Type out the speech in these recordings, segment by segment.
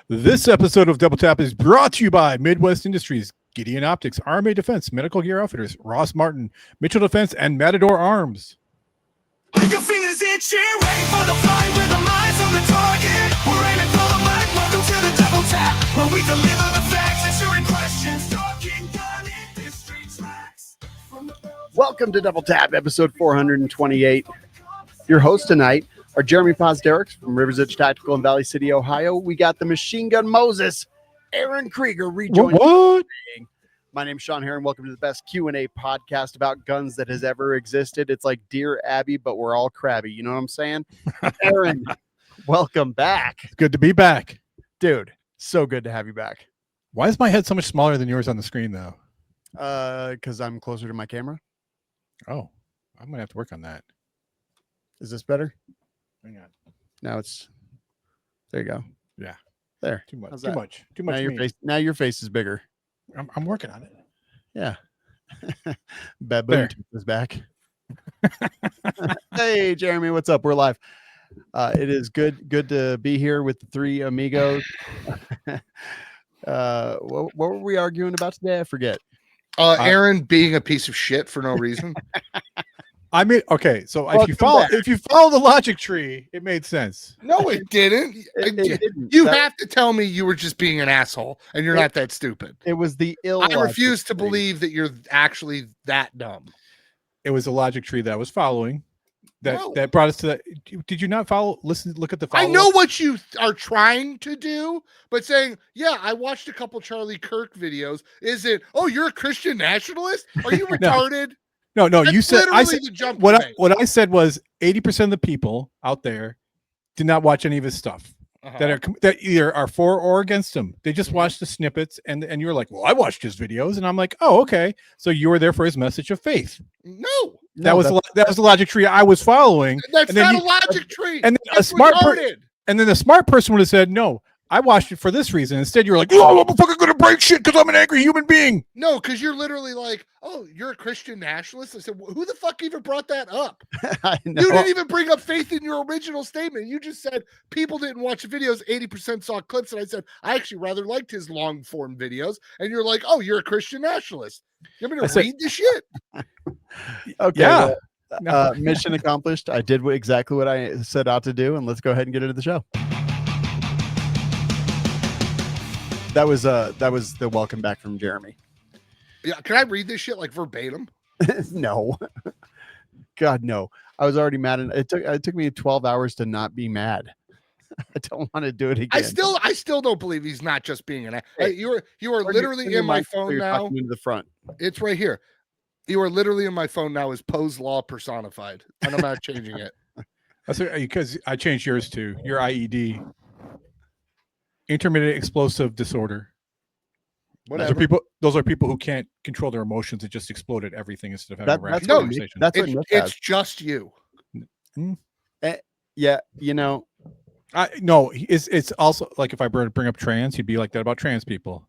This episode of Double Tap is brought to you by Midwest Industries, Gideon Optics, RMA Defense, Medical Gear Outfitters, Ross Martin, Mitchell Defense, and Matador Arms. Your fingers itching, waiting for the flight with the minds on the target. We're aiming for the mic, welcome to the Double Tap, where we deliver the facts, answering questions, talking gun industry tracks. Welcome to Double Tap, episode 428. Your host tonight are Jeremy Posderiks from Rivers Edge Tactical in Valley City, Ohio. We got the Machine Gun Moses, Aaron Krieger rejoining. What? My name's Sean Heron. Welcome to the best Q&A podcast about guns that has ever existed. It's like Dear Abby, but we're all crabby. You know what I'm saying? Aaron, welcome back. It's good to be back. Dude, so good to have you back. Why is my head so much smaller than yours on the screen, though? Because I'm closer to my camera. Oh, I'm going to have to work on that. Is this better? Hang on. Now it's, there you go. Yeah. There. Too much. How's Too that? much. Too Now much. your face, now your face is bigger. I'm working on it. Yeah. Baboon is back. Hey, Jeremy, what's up? We're live. It is good to be here with the three amigos. What were we arguing about today? I forget. Aaron being a piece of shit for no reason. I mean, okay, so Welcome if you follow the logic tree, it made sense. No, it didn't. It didn't. You That- have to tell me you were just being an asshole and you're not that stupid. It was the I illogic refuse to tree. believe that you're actually that dumb. It was a logic tree that I was following No. that brought us to that. Did you not follow? Look at the follow. I know what you are trying to do, but saying, yeah, I watched a couple Charlie Kirk videos. Is it, oh, you're a Christian nationalist? Are you retarded? No, That's you said I literally said the jump what you I, made. what I said was 80% of the people out there did not watch any of his stuff. Uh-huh. That either are for or against him. They just watched the snippets, and you're like, well, I watched his videos, and I'm like, oh, okay. So you were there for his message of faith. No, That was the logic tree I was following. that's And then not you- a logic tree. and then a That's smart retarded. And then the smart person would have said, no, I watched it for this reason. Instead, you're like, oh, I'm fucking gonna break shit because I'm an angry human being. No, because you're literally like, oh, you're a Christian nationalist. I said, who the fuck even brought that up? I know. You didn't even bring up faith in your original statement. You just said people didn't watch the videos. 80% saw clips. And I said, I actually rather liked his long form videos. And you're like, oh, you're a Christian nationalist. You want me I to said- read the shit? Okay. Yeah. well, mission accomplished. I did exactly what I set out to do, and let's go ahead and get into the show. That was the welcome back from Jeremy. Yeah. Can I read this shit like verbatim? No. God, no. I was already mad, and it took me 12 hours to not be mad. I don't want to do it again. I still don't believe he's not just being an. Hey, you are Turn literally your in my mic so phone you're now. talking into the front. It's right here. You are literally in my phone now as Poe's Law personified. And I'm not changing it. That's because I changed yours to your IED, intermittent explosive disorder. Whatever. Those are people who can't control their emotions and just explode at everything instead of having a That's rational what conversation. That's what Nick has. It's just you. Yeah, you know. No, it's also like if I bring up trans, he'd be like that about trans people.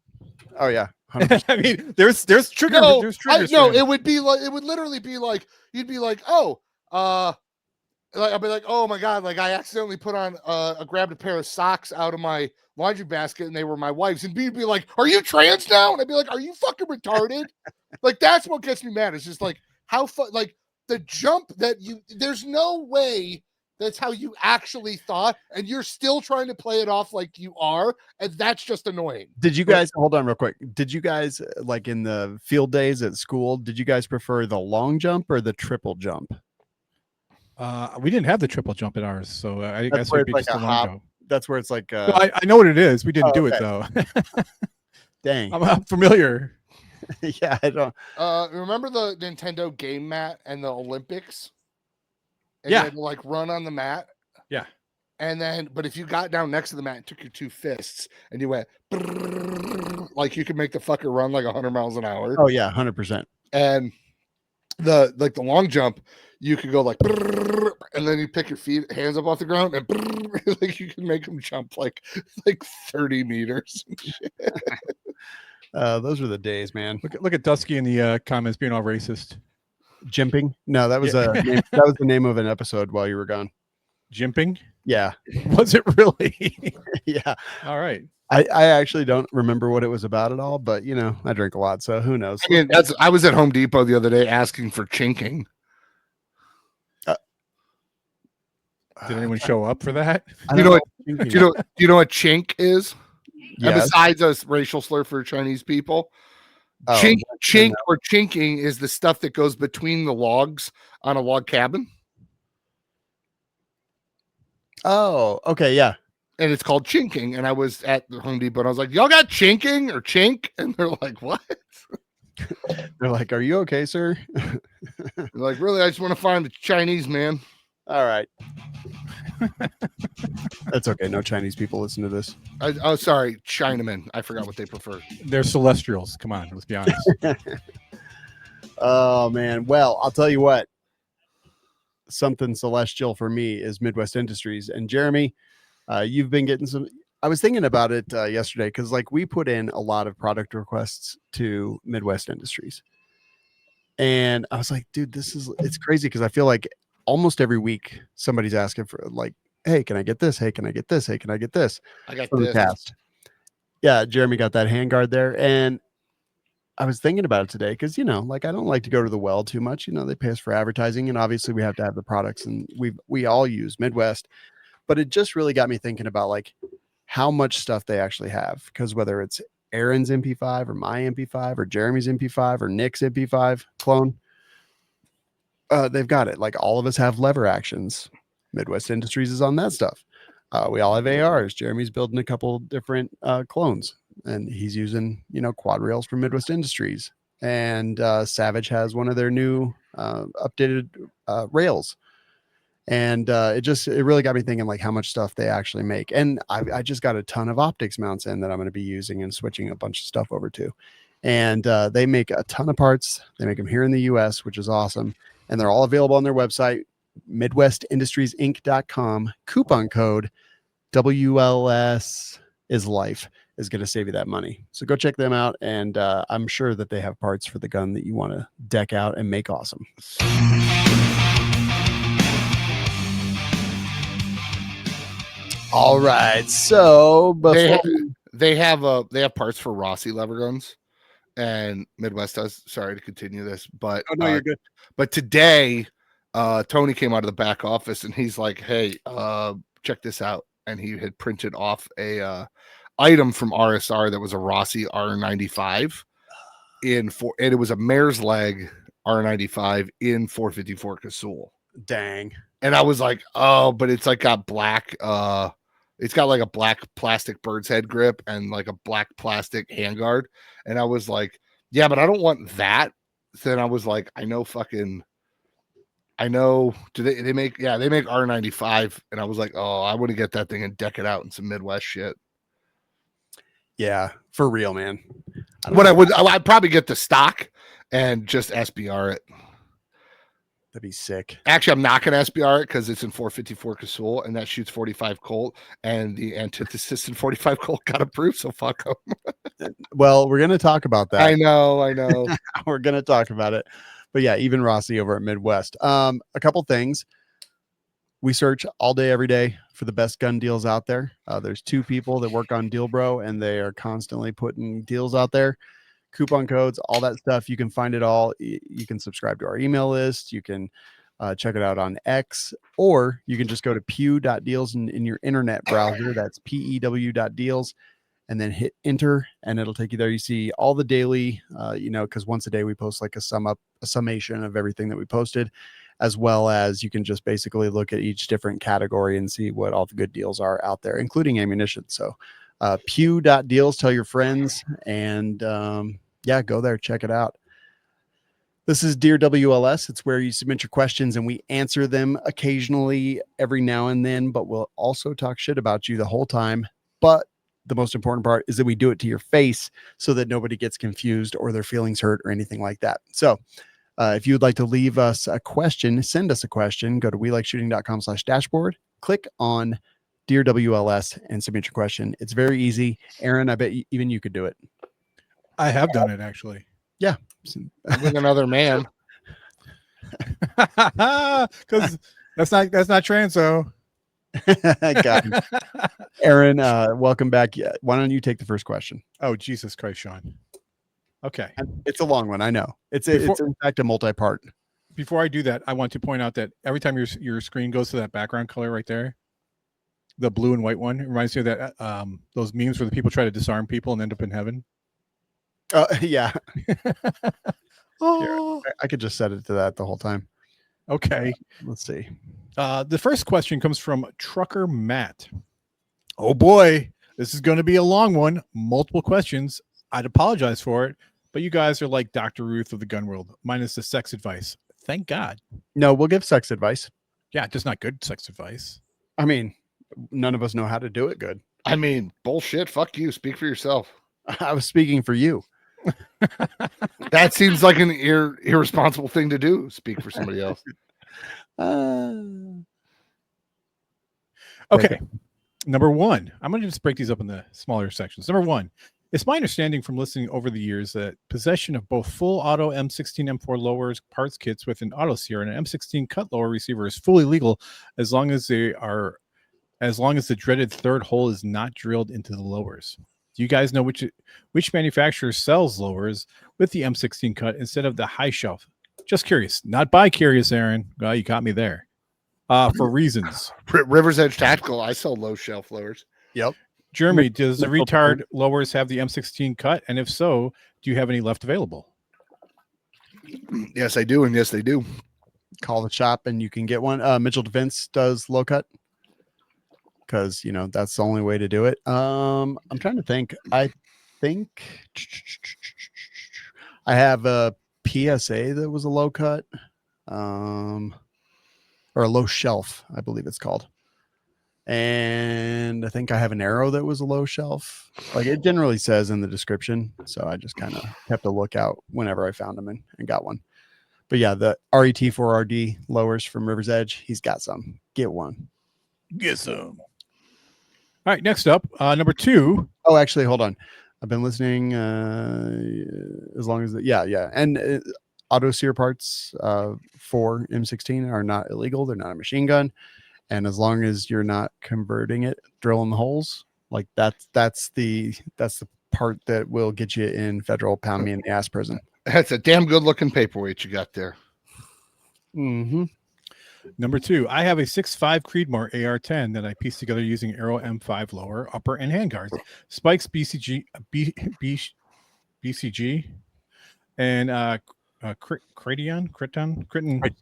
Oh yeah. 100%. I mean, there's trigger. No, there's triggers. no, for him. it would be like, it would literally be like, you'd be like, oh, like I'd be like, oh my god, like I accidentally put on, I grabbed a pair of socks out of my laundry basket and they were my wife's, and you'd be like, are you trans now? And I'd be like, are you fucking retarded? Like that's what gets me mad. It's just like how like the jump that there's no way that's how you actually thought, and you're still trying to play it off like you are, and that's just annoying. Did you guys hold on real quick? Did you guys like in the field days at school? Did you guys prefer the long jump or the triple jump? We didn't have the triple jump at ours, so I That's guess where it'd be it's like just a a long hop. go. That's where it's like. No, I know what it is. We didn't Oh, do it okay. though. Dang. I'm familiar. Yeah, I don't. Remember the Nintendo game mat and the Olympics? And Yeah. you had to like run on the mat. Yeah. And then, but if you got down next to the mat and took your two fists and you went like you could make the fucker run like 100 miles an hour. Oh yeah, 100%. And the long jump, you could go like and then you pick your hands up off the ground and like you can make them jump like 30 meters. Those were the days, man. Look at Dusky in the comments being all racist. Jimping? No, that was Yeah. that was the name of an episode while you were gone. Jimping? Yeah. Was it really? Yeah. All right. I actually don't remember what it was about at all, but you know, I drink a lot, so who knows? I mean, I was at Home Depot the other day asking for chinking. Did anyone show up for that? I You don't know know. Do you know what chink is? And Yes. besides a racial slur for Chinese people, Oh, chink or chinking is the stuff that goes between the logs on a log cabin, oh, okay, yeah. and it's called chinking. And I was at the Home Depot, and I was like, "Y'all got chinking or chink?" And they're like, "What?" They're like, "Are you okay, sir?" They're like, "Really? I just want to find the Chinese man." All right. That's okay. No Chinese people listen to this. Oh, sorry, Chinaman. I forgot what they prefer. They're celestials. Come on, let's be honest. Oh man. Well, I'll tell you what. Something celestial for me is Midwest Industries. And Jeremy, you've been getting some. I was thinking about it yesterday because, like, we put in a lot of product requests to Midwest Industries, and I was like, dude, it's crazy because I feel like almost every week somebody's asking for, like, hey, can I get this? Hey, can I get this? Hey, can I get this? I got From the this. past. Yeah, Jeremy got that handguard there, and I was thinking about it today because, you know, like, I don't like to go to the well too much. You know, they pay us for advertising, and obviously we have to have the products, and we all use Midwest. But it just really got me thinking about, like, how much stuff they actually have, because whether it's Aaron's MP5 or my MP5 or Jeremy's MP5 or Nick's MP5 clone, they've got it. Like, all of us have lever actions. Midwest Industries is on that stuff. We all have ARs. Jeremy's building a couple different clones, and he's using, you know, quad rails from Midwest Industries. And Savage has one of their new updated rails. And it really got me thinking, like, how much stuff they actually make. And I just got a ton of optics mounts in that I'm going to be using and switching a bunch of stuff over to. And they make a ton of parts. They make them here in the US, which is awesome. And they're all available on their website, midwestindustriesinc.com. Coupon code WLS is life is going to save you that money. So go check them out. And I'm sure that they have parts for the gun that you want to deck out and make awesome. All right. So They have parts for Rossi lever guns, and Midwest does. Sorry to continue this, but oh, no, you're good. But today, Tony came out of the back office and he's like, "Hey, check this out!" And he had printed off a item from RSR that was a Rossi R95 and it was a mare's leg R95 in 454 Casull. Dang. And I was like, "Oh, but it's like got black." It's got like a black plastic bird's head grip and like a black plastic handguard. And I was like, yeah, but I don't want that. So then I was like, I know. Do they make R95? And I was like, oh, I want to get that thing and deck it out in some Midwest shit. Yeah, for real, man. I'd probably get the stock and just SBR it. That'd be sick. Actually, I'm not going to SBR it because it's in 454 Casull and that shoots 45 Colt, and the antithesis in 45 Colt got approved. So fuck them. Well, we're going to talk about that. I know. We're going to talk about it. But yeah, even Rossi over at Midwest. A couple things. We search all day, every day for the best gun deals out there. There's two people that work on Deal Bro, and they are constantly putting deals out there. Coupon codes, all that stuff. You can find it all. You can subscribe to our email list. You can check it out on X, or you can just go to pew.deals in your internet browser. That's pew.deals, and then hit enter, and it'll take you there. You see all the daily, because once a day we post like a summation of everything that we posted, as well as you can just basically look at each different category and see what all the good deals are out there, including ammunition. So pew.deals, tell your friends, and go there, check it out. This is Dear WLS. It's where you submit your questions and we answer them occasionally every now and then, but we'll also talk shit about you the whole time. But the most important part is that we do it to your face so that nobody gets confused or their feelings hurt or anything like that. So if you'd like to leave us a question, send us a question, go to welikeshooting.com/dashboard, click on Dear WLS and submit your question. It's very easy. Aaron, I bet even you could do it. I have done it actually. Yeah. With another man. Because that's not transo. Got it. Aaron, welcome back. Yeah, why don't you take the first question? Oh, Jesus Christ, Sean. Okay. It's a long one. I know. It's Before- in fact a multi-part. Before I do that, I want to point out that every time your screen goes to that background color right there, the blue and white one, it reminds me of that those memes where the people try to disarm people and end up in heaven. Yeah. Oh, I could just set it to that the whole time. okay. Let's see. The first question comes from Trucker Matt. Oh boy, this is going to be a long one. Multiple questions. I'd apologize for it, but you guys are like Dr. Ruth of the gun world, minus the sex advice. Thank God. No, we'll give sex advice. Yeah, just not good sex advice. I mean, none of us know how to do it good. I mean, bullshit. Fuck you. Speak for yourself. I was speaking for you. That seems like an irresponsible thing to do. Speak for somebody else. Okay. Number one, I'm going to just break these up in the smaller sections. Number one, it's my understanding from listening over the years that possession of both full auto M16 M4 lowers parts kits with an auto sear and an M16 cut lower receiver is fully legal as long as the dreaded third hole is not drilled into the lowers. Do you guys know which manufacturer sells lowers with the M16 cut instead of the high shelf? Just curious, not bi-curious, Aaron. Well, you caught me there. For reasons. River's Edge Tactical. I sell low shelf lowers. Yep. Jeremy, does the retard lowers have the M16 cut? And if so, do you have any left available? Yes, I do. And yes, they do. Call the shop and you can get one. Mitchell Defense does low cut because, that's the only way to do it. I'm trying to think. I think I have a PSA that was a low cut or a low shelf, I believe it's called. And I think I have an arrow that was a low shelf. Like it generally says in the description. So I just kind of kept a lookout whenever I found them and got one. But yeah, the RET4RD lowers from River's Edge. He's got some. Get one. Get some. All right, next up, number two. Oh, actually, hold on. I've been listening as long as yeah. And auto sear parts for M16 are not illegal. They're not a machine gun. And as long as you're not converting it, drilling the holes, like that's the part that will get you in federal pound me in the ass prison. That's a damn good looking paperweight you got there. Mm-hmm. Number two, I have a 6.5 Creedmoor AR-10 that I pieced together using Aero M5 lower, upper, and handguards, spikes, BCG, and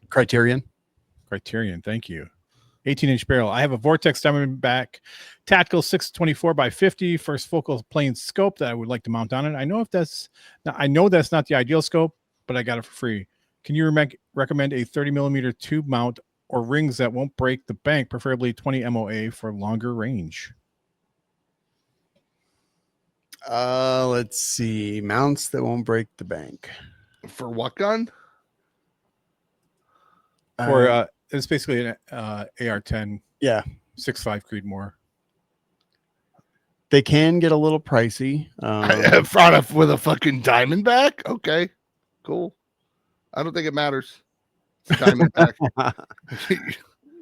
Criterion. Thank you. 18-inch barrel. I have a Vortex Diamondback Tactical 624x50 first focal plane scope that I would like to mount on it. I know that's not the ideal scope, but I got it for free. Can you recommend a 30mm tube mount or rings that won't break the bank, preferably 20 MOA for longer range? Let's see. Mounts that won't break the bank. For what gun? For it's basically an AR-10. Yeah. 6.5 Creedmoor. They can get a little pricey. With a fucking Diamondback? Okay, cool. I don't think it matters. Diamondback.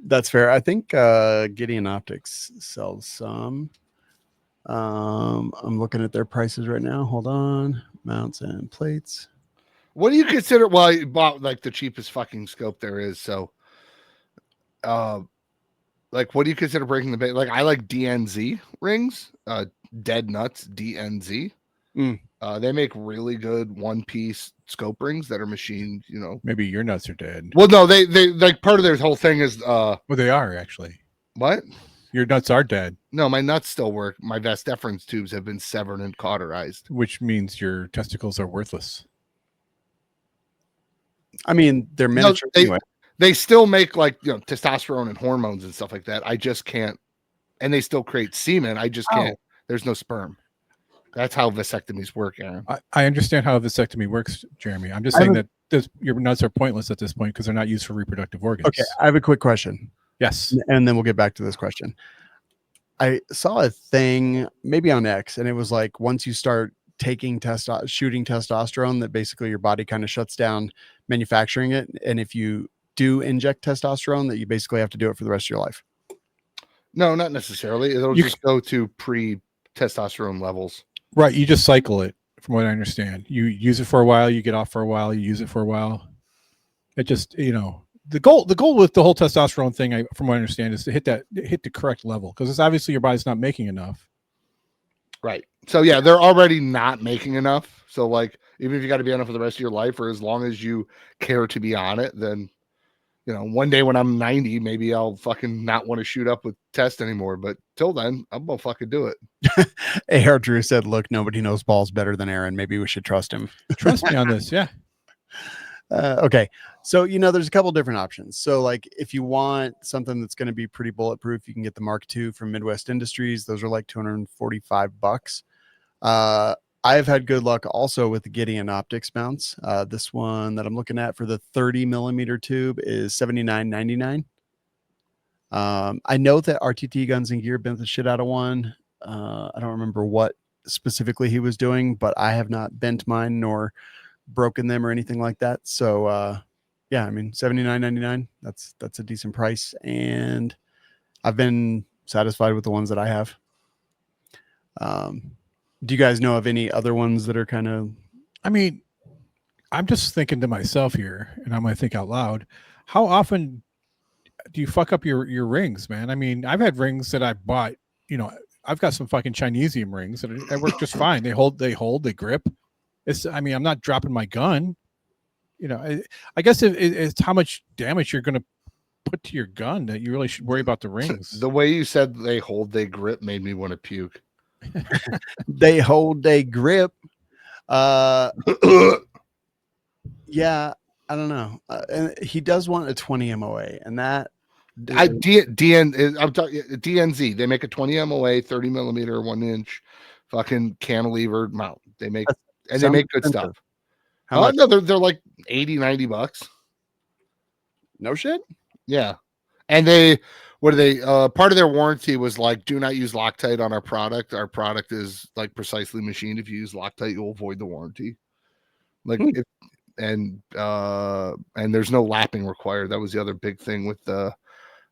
That's fair. I think Gideon Optics sells some. I'm looking at their prices right now. Hold on. Mounts and plates. What do you consider? Well, you bought like the cheapest fucking scope there is. So, like, what do you consider breaking the bank? Like, I like DNZ rings, Dead Nuts DNZ. They make really good one-piece scope rings that are machined. Maybe your nuts are dead. Well, no, they like part of their whole thing is well, they are actually. What? Your nuts are dead. No, my nuts still work. My vas deferens tubes have been severed and cauterized, which means your testicles are worthless. I mean, they're miniature anyway. They still make testosterone and hormones and stuff like that. I just can't, and they still create semen. I just can't. There's no sperm. That's how vasectomies work, Aaron. I understand how a vasectomy works, Jeremy. I'm just saying that your nuts are pointless at this point because they're not used for reproductive organs. Okay, I have a quick question. Yes. And then we'll get back to this question. I saw a thing maybe on X, and it was like once you start shooting testosterone, that basically your body kind of shuts down manufacturing it. And if you do inject testosterone, that you basically have to do it for the rest of your life. No, not necessarily. It'll You just go to pre-testosterone levels. Right, you just cycle it, from what I understand. You use it for a while, you get off for a while, you use it for a while. It just, the goal with the whole testosterone thing, from what I understand, is to hit the correct level, because it's obviously your body's not making enough. Right. So yeah, they're already not making enough. So like, even if you got to be on it for the rest of your life, or as long as you care to be on it, then one day when I'm 90, maybe I'll fucking not want to shoot up with test anymore. But till then, I'm gonna fucking do it. AR Drew said, "Look, nobody knows balls better than Aaron. Maybe we should trust him." Trust me on this, yeah. Okay. So, there's a couple different options. So, like, if you want something that's going to be pretty bulletproof, you can get the Mark II from Midwest Industries. Those are like $245. I've had good luck also with the Gideon Optics mounts. This one that I'm looking at for the 30 millimeter tube is $79.99. I know that RTT Guns and Gear bent the shit out of one. I don't remember what specifically he was doing, but I have not bent mine nor broken them or anything like that. So, yeah, I mean, $79.99. That's a decent price, and I've been satisfied with the ones that I have. Do you guys know of any other ones that are kind of? I mean, I'm just thinking to myself here, and I'm going to think out loud. How often do you fuck up your rings, man? I mean, I've had rings that I bought. I've got some fucking Chinesium rings that work just fine. They hold, they grip. I'm not dropping my gun. I guess it's how much damage you're going to put to your gun that you really should worry about the rings. The way you said they hold, they grip made me want to puke. They hold, they grip. Yeah, I don't know. And he does want a 20 MOA, and that I'm talking DNZ. They make a 20 MOA, 30 millimeter, 1 inch, fucking cantilever mount. They make they make good expensive. stuff. How much? No, they're like $80-$90. No shit. Yeah, and what are they? Part of their warranty was like, do not use Loctite on our product. Our product is like precisely machined. If you use Loctite, you'll avoid the warranty. Like, and there's no lapping required. That was the other big thing with the.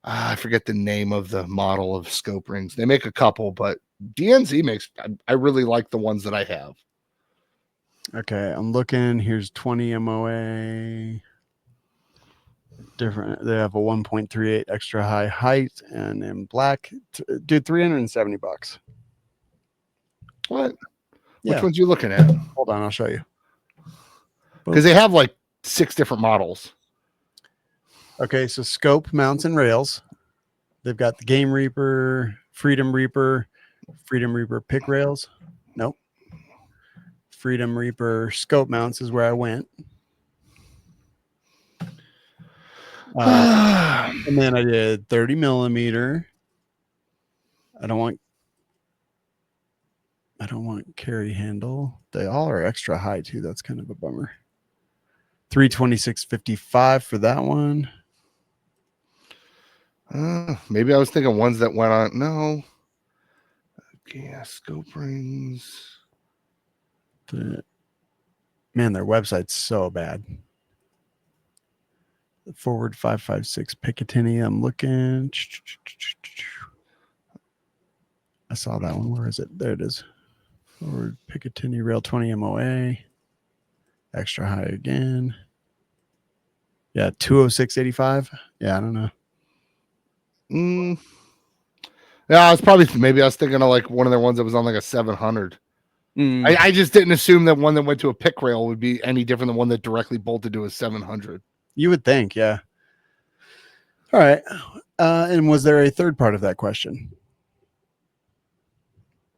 I forget the name of the model of scope rings. They make a couple, but DNZ makes. I really like the ones that I have. Okay, I'm looking. Here's 20 MOA. Different. They have a 1.38 extra high height, and in black, dude, $370. What? Yeah. Which ones you looking at? Hold on, I'll show you. Because they have like 6 different models. Okay, so scope mounts and rails. They've got the Game Reaper, Freedom Reaper pick rails. Nope. Freedom Reaper scope mounts is where I went. And then I did 30 millimeter. I don't want carry handle. They all are extra high too. That's kind of a bummer. 326.55 for that one. Maybe I was thinking ones that went on. No. Yeah, scope rings. Man, their website's so bad. Forward 556 Picatinny. I'm looking. I saw that one. Where is it? There it is. Forward Picatinny rail 20 MOA. Extra high again. Yeah, 206.85. Yeah, I don't know. Yeah, maybe I was thinking of like one of their ones that was on like a 700. I just didn't assume that one that went to a pick rail would be any different than one that directly bolted to a 700. You would think, yeah. All right. And was there a third part of that question?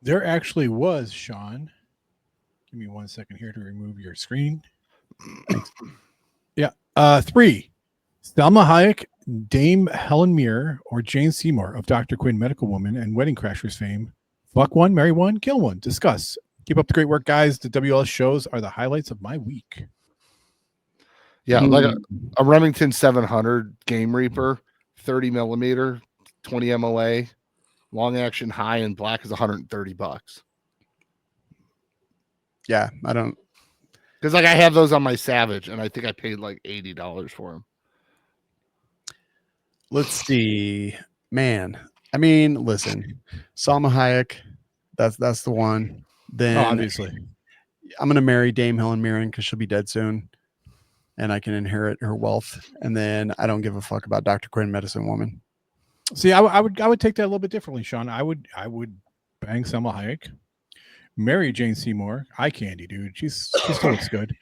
There actually was, Sean. Give me 1 second here to remove your screen. Thanks. Yeah. 3. Selma Hayek, Dame Helen Mirren, or Jane Seymour of Dr. Quinn, Medical Woman, and Wedding Crashers fame. Fuck one, marry one, kill one. Discuss. Keep up the great work, guys. The WLS shows are the highlights of my week. Yeah, like a Remington 700 Game Reaper, 30 millimeter, 20 MOA, long action, high and black is $130. Yeah, I don't. Because like I have those on my Savage, and I think I paid like $80 for them. Let's see, man. I mean, listen, Salma Hayek, that's the one. Oh, Then obviously. I'm gonna marry Dame Helen Mirren because she'll be dead soon, and I can inherit her wealth. And then I don't give a fuck about Dr. Quinn, Medicine Woman. See, I would take that a little bit differently, Sean. I would bang Selma Hayek, marry Jane Seymour, eye candy, dude. She still looks good,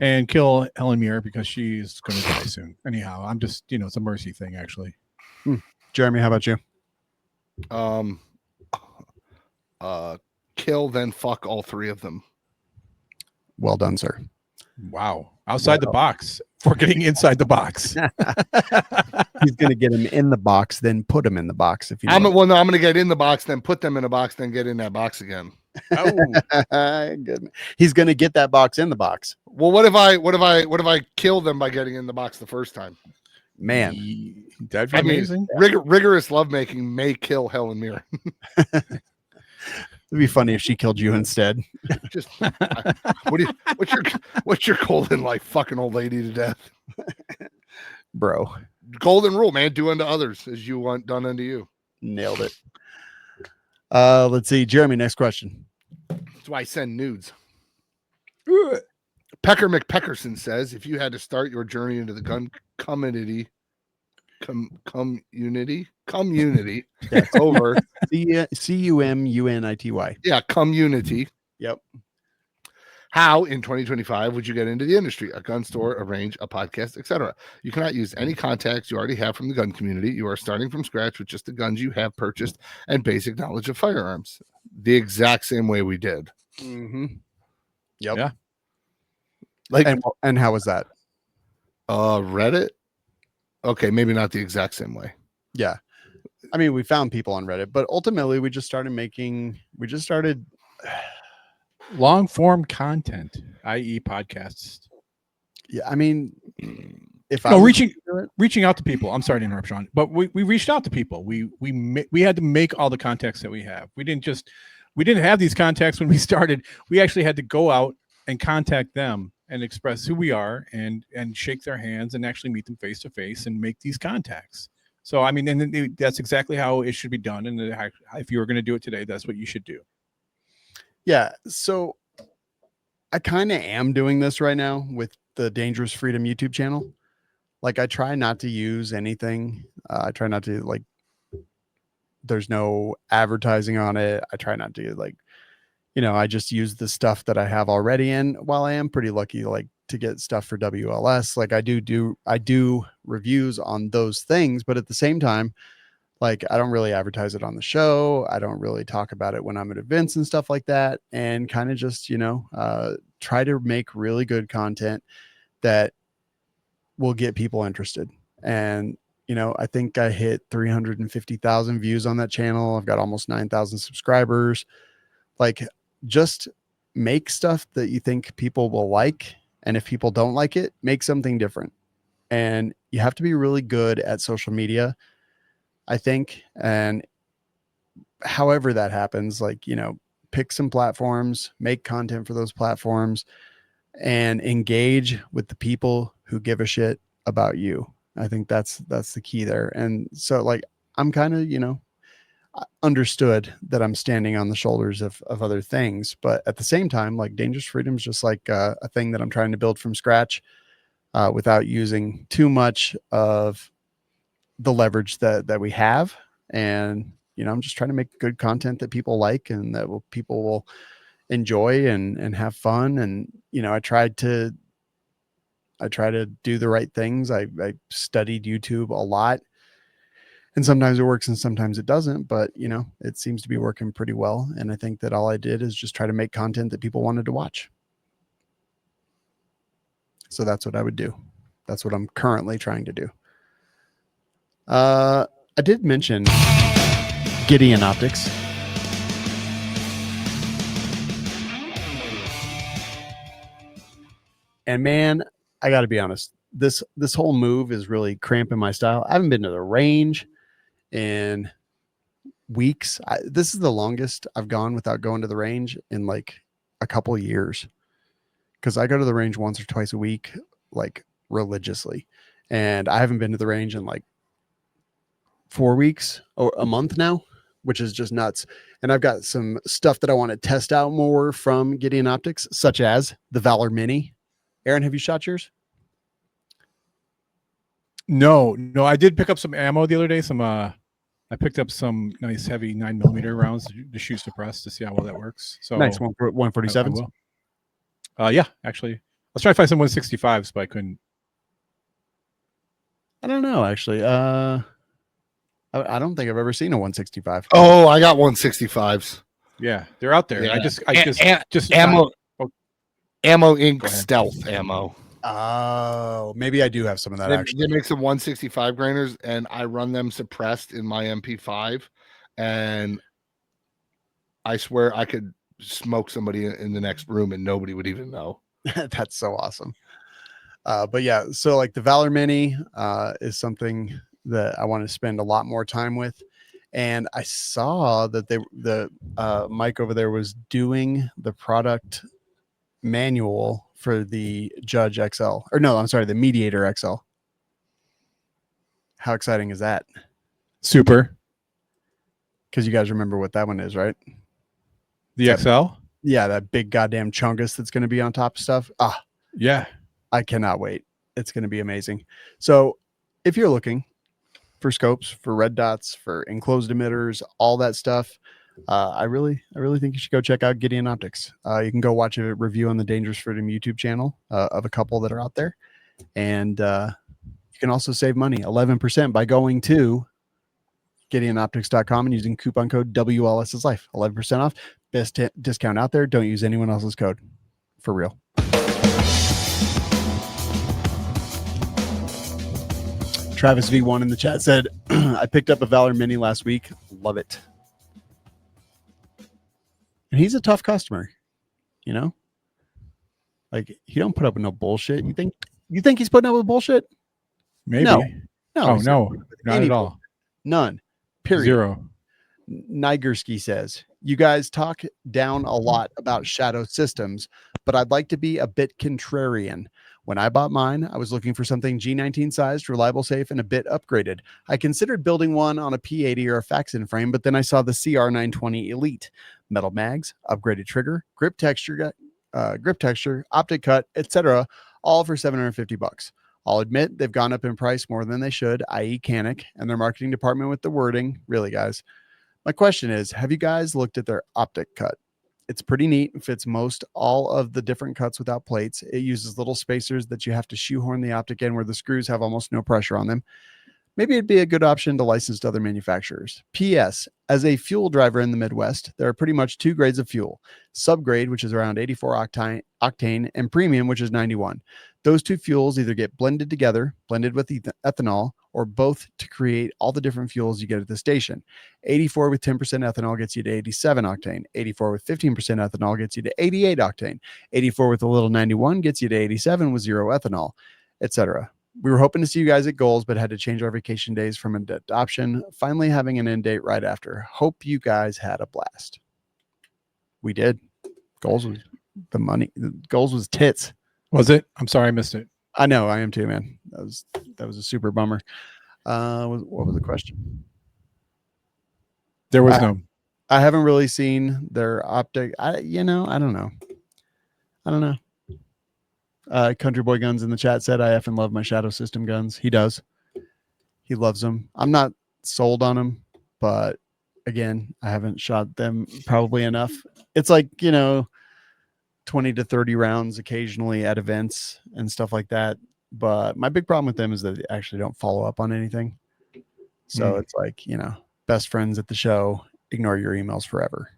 and kill Helen Mirren because she's going to die soon. Anyhow, I'm just it's a mercy thing actually. Jeremy, how about you? Um, kill then fuck all three of them. Well done, sir. Wow, outside the box for getting inside the box. He's gonna get him in the box, then put him in the box. If you, I'm gonna get in the box, then put them in a box, then get in that box again. Oh, good. He's gonna get that box in the box. Well, what if I kill them by getting in the box the first time? Man, that'd be I mean, amazing. rigorous lovemaking may kill Helen Mirren. it'd be funny if she killed you instead. Just what's your goal in life? Fucking old lady to death, Bro. Golden rule, man. Do unto others as you want done unto you. Nailed it. Let's see, Jeremy, next question. That's why I send nudes. Pecker McPeckerson says, if you had to start your journey into the gun community over CUMUNITY. yeah, community. Yep. How in 2025 would you get into the industry? A gun store, a range, a podcast, etc. You cannot use any contacts you already have from the gun community. You are starting from scratch with just the guns you have purchased and basic knowledge of firearms. The exact same way we did. Mm-hmm. Yep. Yeah. Like and how was that? Reddit? Okay, maybe not the exact same way. Yeah. I mean, we found people on Reddit, but ultimately we just started long form content, i.e., podcasts. Yeah, I mean, if No, I reaching out to people. I'm sorry to interrupt, Sean, but we reached out to people. We had to make all the contacts that we have. We didn't have these contacts when we started. We actually had to go out and contact them and express who we are and shake their hands and actually meet them face to face and make these contacts. So I mean, and that's exactly how it should be done. And if you were going to do it today, that's what you should do. Yeah. So I kind of am doing this right now with the Dangerous Freedom YouTube channel. Like, I try not to use anything. I try not to, like, there's no advertising on it. I try not to, like, I just use the stuff that I have already in. While I am pretty lucky, like, to get stuff for WLS, like I do reviews on those things, but at the same time, like, I don't really advertise it on the show. I don't really talk about it when I'm at events and stuff like that, and kind of just, try to make really good content that will get people interested. And, I think I hit 350,000 views on that channel. I've got almost 9,000 subscribers. Like, just make stuff that you think people will like. And if people don't like it, make something different. And you have to be really good at social media, I think. And however that happens, like, pick some platforms, make content for those platforms, and engage with the people who give a shit about you. I think that's the key there. And so, like, I'm kind of, understood that I'm standing on the shoulders of other things, but at the same time, like, Dangerous Freedom is just like a thing that I'm trying to build from scratch, without using too much of the leverage that we have. And, I'm just trying to make good content that people like and that people will enjoy and have fun. And, I try to do the right things. I studied YouTube a lot, and sometimes it works and sometimes it doesn't, but it seems to be working pretty well. And I think that all I did is just try to make content that people wanted to watch. So that's what I would do. That's what I'm currently trying to do. I did mention Gideon Optics. And man, I got to be honest, this whole move is really cramping my style. I haven't been to the range in weeks. This is the longest I've gone without going to the range in like a couple of years, because I go to the range once or twice a week, like, religiously. And I haven't been to the range in like 4 weeks or a month now, which is just nuts. And I've got some stuff that I want to test out more from Gideon Optics, such as the Valor Mini. Aaron, have you shot yours? No, I did pick up some ammo the other day. I picked up some nice heavy 9mm rounds to shoot suppressed to see how well that works. So Nice 147. Yeah, actually, I was trying to find some 165s, but I couldn't. I don't know, actually. I don't think I've ever seen a 165. Oh, I got 165s. Yeah, they're out there. Yeah. I just ammo, Oh. ammo ink Go ahead. stealth ammo. Oh, maybe I do have some of that, actually. They make some 165 grainers, and I run them suppressed in my MP5, and I swear I could smoke somebody in the next room and nobody would even know. That's so awesome. But yeah, so like the Valor Mini is something that I want to spend a lot more time with. And I saw that the Mike over there was doing the product manual for the Judge XL, or no, I'm sorry, the Mediator XL. How exciting is that? super Because you guys remember what that one is, right? the XL. Yeah, that big goddamn chungus that's going to be on top of stuff. Yeah, I cannot wait. It's going to be amazing. So if you're looking for scopes, for red dots, for enclosed emitters, all that stuff, I really think you should go check out Gideon Optics. You can go watch a review on the Dangerous Freedom YouTube channel of a couple that are out there. And you can also save money, 11%, by going to GideonOptics.com and using coupon code WLSSLife. 11% off. Best discount out there. Don't use anyone else's code. For real. Travis V1 in the chat said, I picked up a Valor Mini last week. Love it. And he's a tough customer, you know? Like, he don't put up with no bullshit. You think he's putting up with bullshit? maybe. No. Oh he's no, putting up with not any at all. None. Period. Zero. Nigerski says, you guys talk down a lot about shadow systems, but I'd like to be a bit contrarian. When I bought mine, I was looking for something G19 sized, reliable, safe, and a bit upgraded. I considered building one on a P80 or a Faxon frame, but then I saw the CR920 Elite. Metal mags, upgraded trigger, grip texture, optic cut, etc., all for $750. I'll admit they've gone up in price more than they should, i.e. Canic, and their marketing department with the wording. Really, guys. My question is, have you guys looked at their optic cut? It's pretty neat and fits most all of the different cuts without plates. It uses little spacers that you have to shoehorn the optic in where the screws have almost no pressure on them. Maybe it'd be a good option to license to other manufacturers. P.S. As a fuel driver in the Midwest, there are pretty much two grades of fuel. Subgrade, which is around 84 octane, and premium, which is 91. Those two fuels either get blended together, blended with ethanol, or both to create all the different fuels you get at the station. 84 with 10% ethanol gets you to 87 octane. 84 with 15% ethanol gets you to 88 octane. 84 with a little 91 gets you to 87 with zero ethanol, etc. We were hoping to see you guys at Goals, but had to change our vacation days from an adoption, finally having an end date right after. Hope you guys had a blast. We did. Goals was the money. Goals was tits. Was it? I'm sorry, I missed it. I know, I am too, man. That was a super bummer. What was the question? There was no. I haven't really seen their optic. I don't know. Country Boy Guns in the chat said, I effing love my Shadow System guns. He does. He loves them. I'm not sold on them, but again, I haven't shot them probably enough. It's like, 20 to 30 rounds occasionally at events and stuff like that. But my big problem with them is that they actually don't follow up on anything. So it's like, best friends at the show, ignore your emails forever.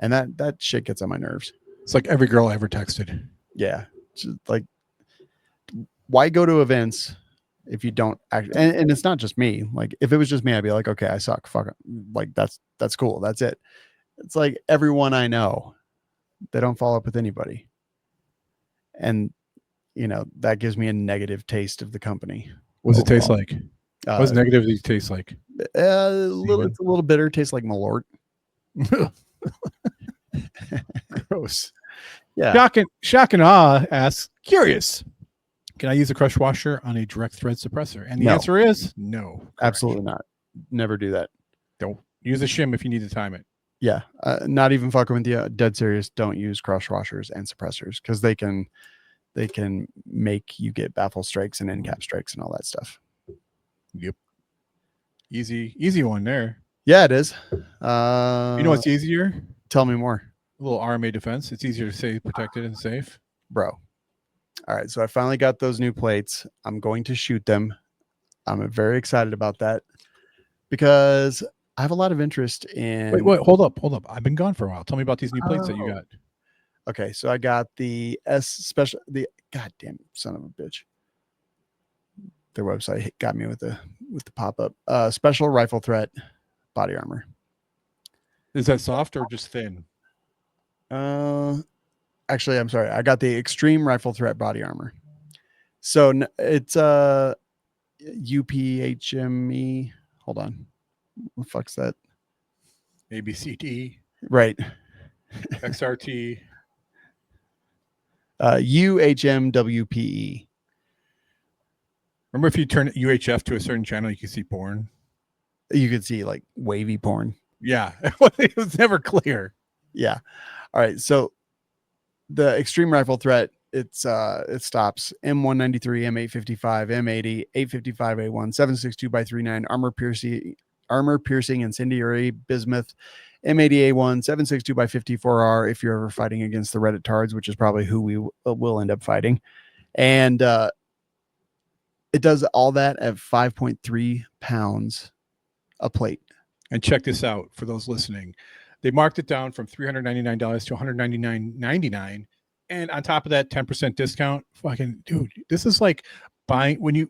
And that shit gets on my nerves. It's like every girl I ever texted. Yeah. Just like, why go to events if you don't actually, and it's not just me. Like, if it was just me, I'd be like, okay, I suck. Fuck it. Like, that's cool. That's it. It's like everyone I know, they don't follow up with anybody. And, that gives me a negative taste of the company. What's it taste like? What's negativity taste like? It's a little bitter. Tastes like Malort. Gross. Yeah. Shock and Awe asks, curious, can I use a crush washer on a direct thread suppressor? And the No. answer is no. Absolutely not. Never do that. Don't use a shim if you need to time it. Yeah, not even fucking with you. Dead serious. Don't use cross washers and suppressors because they can make you get baffle strikes and end cap strikes and all that stuff. Yep. Easy one there. Yeah, it is. You know what's easier? Tell me more, A little RMA defense. It's easier to stay protected and safe. bro. All right, so I finally got those new plates. I'm going to shoot them. I'm very excited about that because I have a lot of interest in. Wait, hold up. I've been gone for a while. Tell me about these new plates that you got. Okay, so I got the S special. The goddamn son of a bitch. Their website got me with the pop up. Special rifle threat body armor. Is that soft or just thin? Actually, I'm sorry. I got the extreme rifle threat body armor. So it's UPHME. Hold on. What the fuck's that? ABCD, Right. XRT. UHMWPE. Remember, if you turn UHF to a certain channel, you can see porn. You could see like wavy porn. Yeah, it was never clear. Yeah. All right. So the extreme rifle threat, it stops M193, M855, M80, 855A1, 762x39, armor piercing incendiary bismuth, M80A1, 762x54R if you're ever fighting against the Reddit tards, which is probably who we will end up fighting. And it does all that at 5.3 pounds a plate. And check this out for those listening. They marked it down from $399 to $199.99. And on top of that, 10% discount. Fucking dude, this is like buying when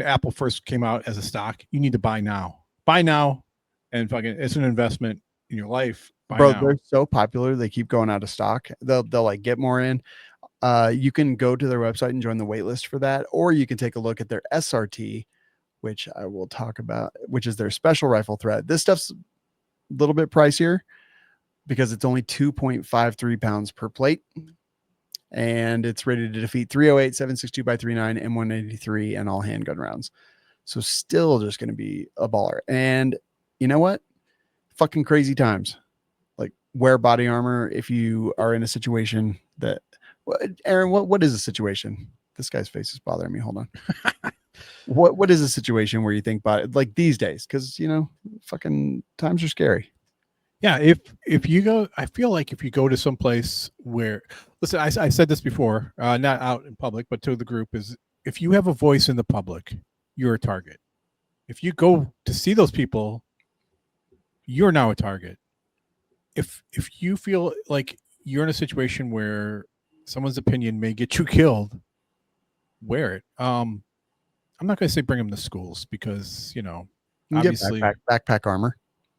Apple first came out as a stock. You need to buy now. Buy now, and fucking it's an investment in your life. Bro, Now. they're so popular, they keep going out of stock. They'll like get more in. You can go to their website and join the wait list for that, or you can take a look at their SRT, which I will talk about, which is their special rifle threat. This stuff's a little bit pricier because it's only 2.53 pounds per plate. And it's rated to defeat 308, 762x39, M183, and all handgun rounds. So still just going to be a baller. And you know what? Fucking crazy times. Like wear body armor if you are in a situation that Aaron, what is a situation? This guy's face is bothering me. Hold on. What is a situation where you think about it like these days? Because you know, fucking times are scary. Yeah, if you go, I feel like if you go to some place where, listen, I said this before, not out in public, but to the group, is if you have a voice in the public, you're a target. If you go to see those people, you're now a target. If you feel like you're in a situation where someone's opinion may get you killed, wear it. I'm not going to say bring them to schools because, you know, You can obviously get backpack armor.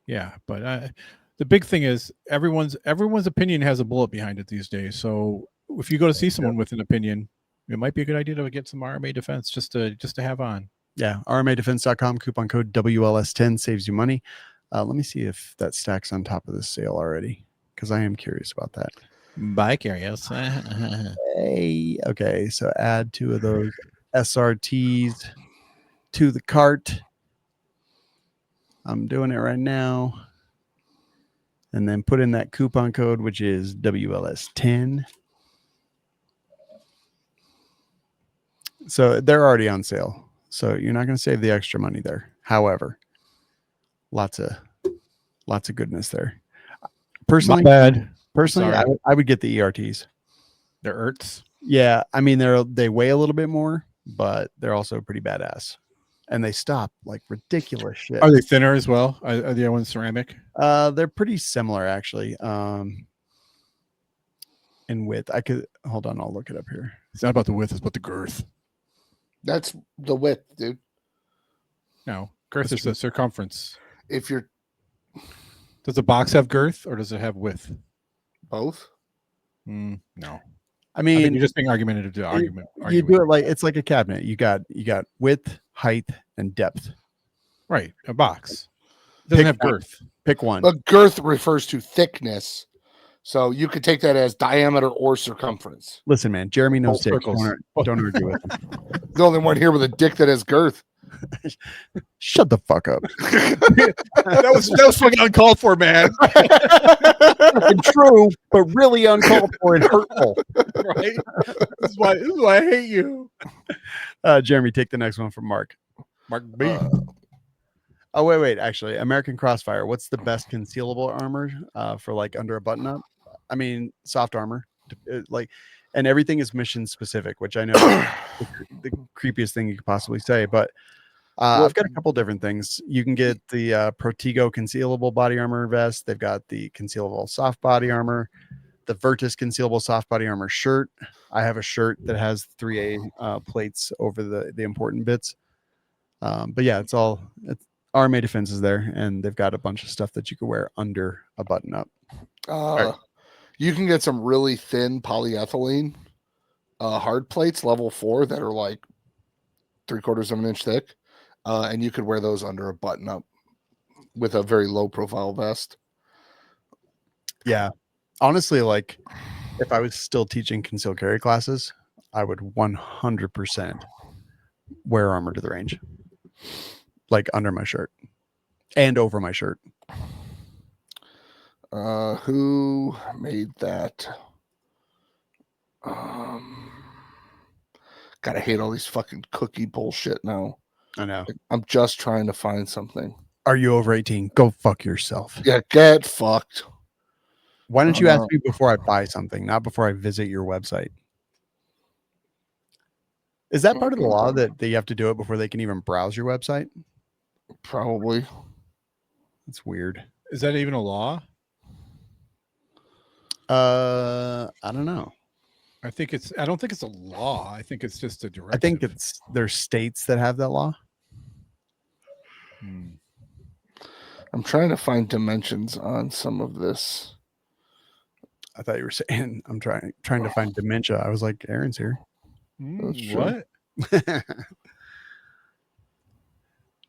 Yeah, but the big thing is everyone's opinion has a bullet behind it these days. So if you go to see someone with an opinion, it might be a good idea to get some RMA defense just to have on. Yeah, rmadefense.com, coupon code WLS10 saves you money. Let me see if that stacks on top of this sale already, because I am curious about that. Buy curious. Hey, okay, so add 2 of those SRTs to the cart. I'm doing it right now. And then put in that coupon code, which is WLS10. So they're already on sale. So you're not going to save the extra money there. However, lots of goodness there. Personally, I would get the ERTs. They're ERTs. Yeah, I mean they weigh a little bit more, but they're also pretty badass. And they stop like ridiculous shit. Are they thinner as well? Are the other ones ceramic? They're pretty similar actually. In width. Hold on, I'll look it up here. It's not about the width, it's about the girth. That's the width, dude. No, girth is the circumference. If you're Does the box have girth or does it have width? both, No. I mean, you're just being argumentative to argument. You do it like it's like a cabinet. You got width, height, and depth. Right, a box. It doesn't have girth. Pick one. but girth refers to thickness, so you could take that as diameter or circumference. Listen, man, Jeremy knows Both dicks. circles. Don't argue with him. The only one here with a dick that has girth. Shut the fuck up. that was fucking uncalled for, man. Fucking true, but really uncalled for and hurtful. Right? This is why I hate you. Jeremy, take the next one from Mark. Mark B. Oh, wait. Actually, American Crossfire. What's the best concealable armor for like under a button up? I mean, soft armor. And everything is mission specific, which I know is the creepiest thing you could possibly say. But I've got a couple different things. You can get the Protego concealable body armor vest. They've got the concealable soft body armor, the Virtus concealable soft body armor shirt. I have a shirt that has 3A plates over the important bits. But yeah, it's RMA Defense is there, and they've got a bunch of stuff that you can wear under a button up. You can get some really thin polyethylene hard plates, level 4, that are like 3/4 of an inch thick, and you could wear those under a button up with a very low profile vest. Yeah, honestly, like if I was still teaching concealed carry classes, I would 100% wear armor to the range, like under my shirt and over my shirt. Who made that? God, I hate all these fucking cookie bullshit now. I know. I'm just trying to find something. Are you over 18? Go fuck yourself. Yeah, get fucked. Why don't you ask me before I buy something, not before I visit your website? Is that part of the law that you have to do it before they can even browse your website? Probably. That's weird. Is that even a law? I don't know. I don't think it's a law. I think it's just a directive. I think there's states that have that law. I'm trying to find dimensions on some of this. I thought you were saying I'm trying to find dementia. I was like, Aaron's here. What?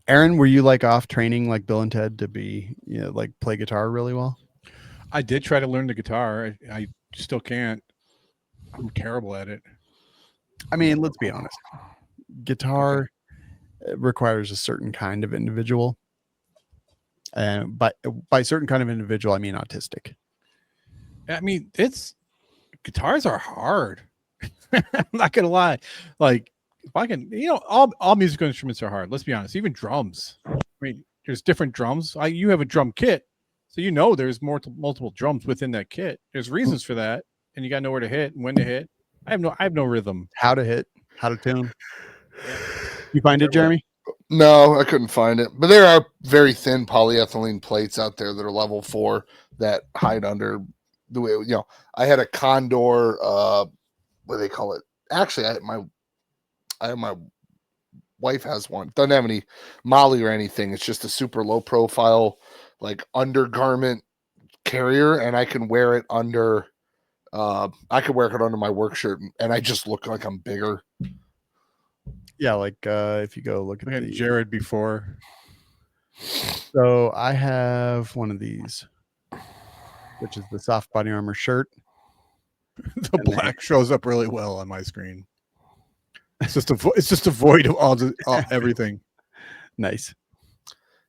Aaron, were you like off training like Bill and Ted to be, like play guitar really well? I did try to learn the guitar. I still can't. I'm terrible at it. I mean, let's be honest. Guitar requires a certain kind of individual. And by certain kind of individual, I mean autistic. I mean, guitars are hard. I'm not gonna lie. Like, if I can, all musical instruments are hard. Let's be honest. Even drums. I mean, there's different drums. You have a drum kit, so there's multiple drums within that kit. There's reasons for that, and you got to know where to hit and when to hit. I have no rhythm. How to hit, how to tune. You find it, Jeremy? No, I couldn't find it. But there are very thin polyethylene plates out there that are level 4 that hide under the way. I had a Condor. What do they call it? Actually, my wife has one. Doesn't have any molly or anything. It's just a super low profile, like undergarment carrier, and I can wear it under. I could wear it under my work shirt, and I just look like I'm bigger. Yeah, like if you go look at Jared before. So I have one of these, which is the soft body armor shirt. The black shows up really well on my screen. It's just a void of all everything. Nice.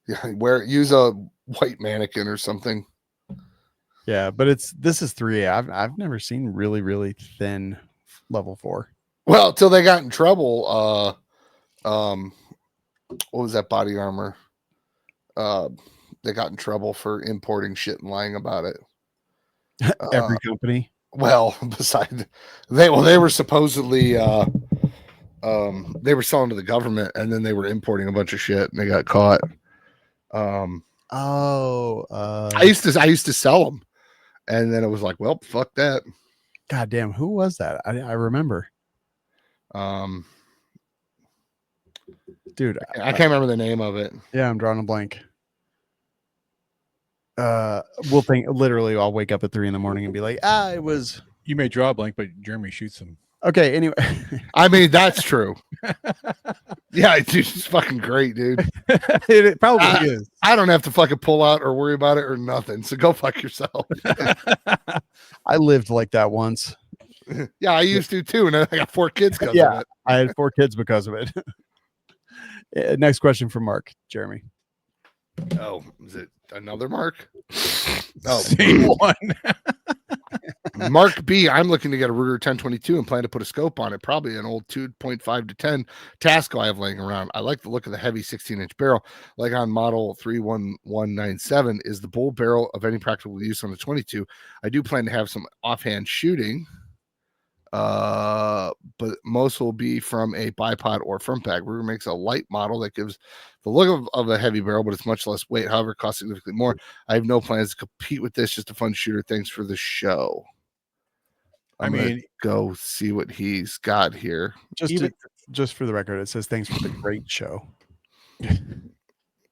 Yeah, use a white mannequin or something. Yeah, but this is 3A. I've never seen really, really thin level 4. Well, till they got in trouble. What was that body armor? They got in trouble for importing shit and lying about it. Every company. Well, they were supposedly they were selling to the government, and then they were importing a bunch of shit, and they got caught. I used to sell them, and then it was like, well, fuck that. God damn, who was that? I remember. Dude, I can't remember the name of it. Yeah, I'm drawing a blank. We'll think. Literally, I'll wake up at 3 a.m. and be like, it was. You may draw a blank, but Jeremy shoots them. Okay. Anyway, I mean that's true. Yeah, dude, it's fucking great, dude. It probably is. I don't have to fucking pull out or worry about it or nothing. So go fuck yourself. I lived like that once. Yeah, I used to too, and I got 4 kids because of it. I had 4 kids because of it. Next question from Mark. Jeremy. Oh, is it another Mark? Oh, Same one. Mark B. I'm looking to get a Ruger 1022 and plan to put a scope on it. Probably an old 2.5 to 10 Tasco I have laying around. I like the look of the heavy 16-inch barrel. Like on model 31197, is the bull barrel of any practical use on the 22. I do plan to have some offhand shooting, but most will be from a bipod or front pack. Ruger makes a light model that gives the look of a heavy barrel, but it's much less weight. However, it costs significantly more. I have no plans to compete with this. Just a fun shooter. Thanks for the show. I'm gonna go see what he's got here. Just for the record, it says thanks for the great show.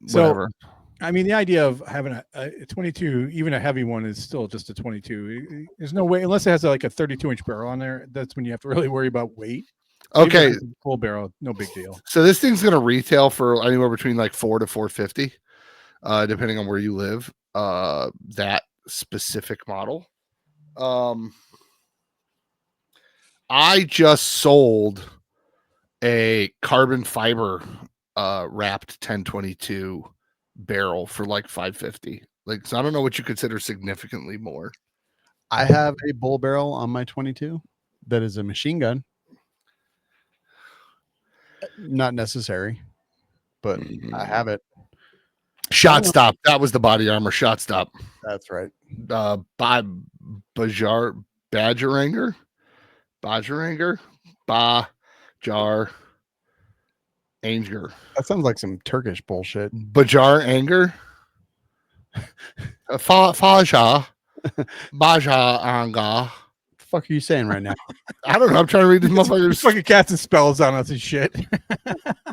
So, Whatever. I mean, the idea of having a 22, even a heavy one, is still just a 22. There's no way, unless it has like a 32-inch barrel on there. That's when you have to really worry about weight. Okay, full barrel, no big deal. So this thing's gonna retail for anywhere between like $400 to $450, depending on where you live. That specific model. I just sold a carbon fiber wrapped 1022 barrel for like $550. Like, so I don't know what you consider significantly more. I have a bull barrel on my 22 that is a machine gun. Not necessary, but I have it. Shot stop. That was the body armor shot stop. That's right. Badgeranger. Anger. That sounds like some Turkish bullshit. Bajar anger. Faja. Baja anga. What the fuck are you saying right now? I don't know. I'm trying to read this motherfucker's fucking cats and spells on us and shit.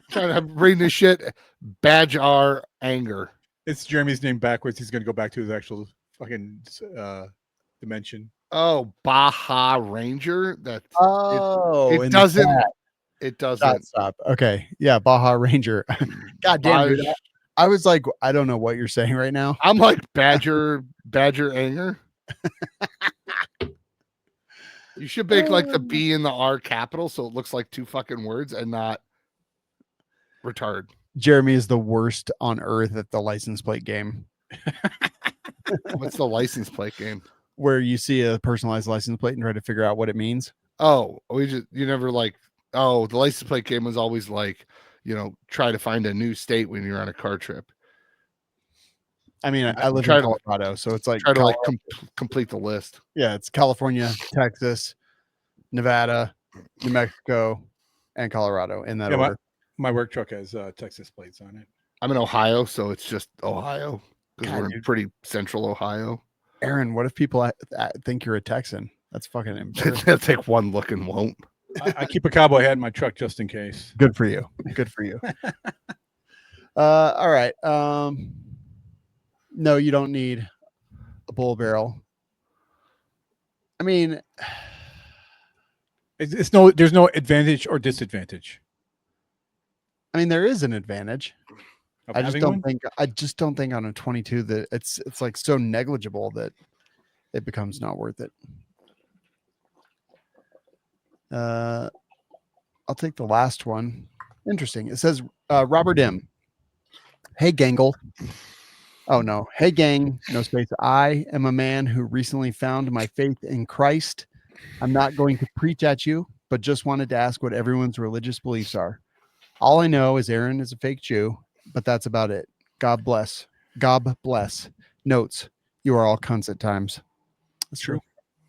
trying to read this shit. Bajar anger. It's Jeremy's name backwards. He's gonna go back to his actual fucking dimension. Oh, Baja Ranger. That it doesn't. It doesn't. Stop. Okay. Yeah, Baja Ranger. God damn, dude. I was like, I don't know what you're saying right now. I'm like Badger anger. You should make like the B and the R capital so it looks like two fucking words and not retard. Jeremy is the worst on earth at the license plate game. What's the license plate game? Where you see a personalized license plate and try to figure out what it means. Oh, you never like, the license plate game was always like, try to find a new state when you're on a car trip. I mean, I live in Colorado, so it's like try to complete the list. Yeah, it's California, Texas, Nevada, New Mexico, and Colorado in that order. My work truck has Texas plates on it. I'm in Ohio, so it's just Ohio because we're in pretty central Ohio. Aaron, what if people think you're a Texan? That's fucking embarrassing. They'll take one look and won't. I keep a cowboy hat in my truck just in case. Good for you. Good for you. All right. No, you don't need a bull barrel. I mean, there's no advantage or disadvantage. I mean, there is an advantage. I just don't think on a 22 that it's like so negligible that it becomes not worth it. I'll take the last one. Interesting. It says Robert M. Hey, Gangle. Oh, no. Hey, gang. No space. I am a man who recently found my faith in Christ. I'm not going to preach at you, but just wanted to ask what everyone's religious beliefs are. All I know is Aaron is a fake Jew, but that's about it. God bless. God bless. Notes. You are all cunts at times. That's true.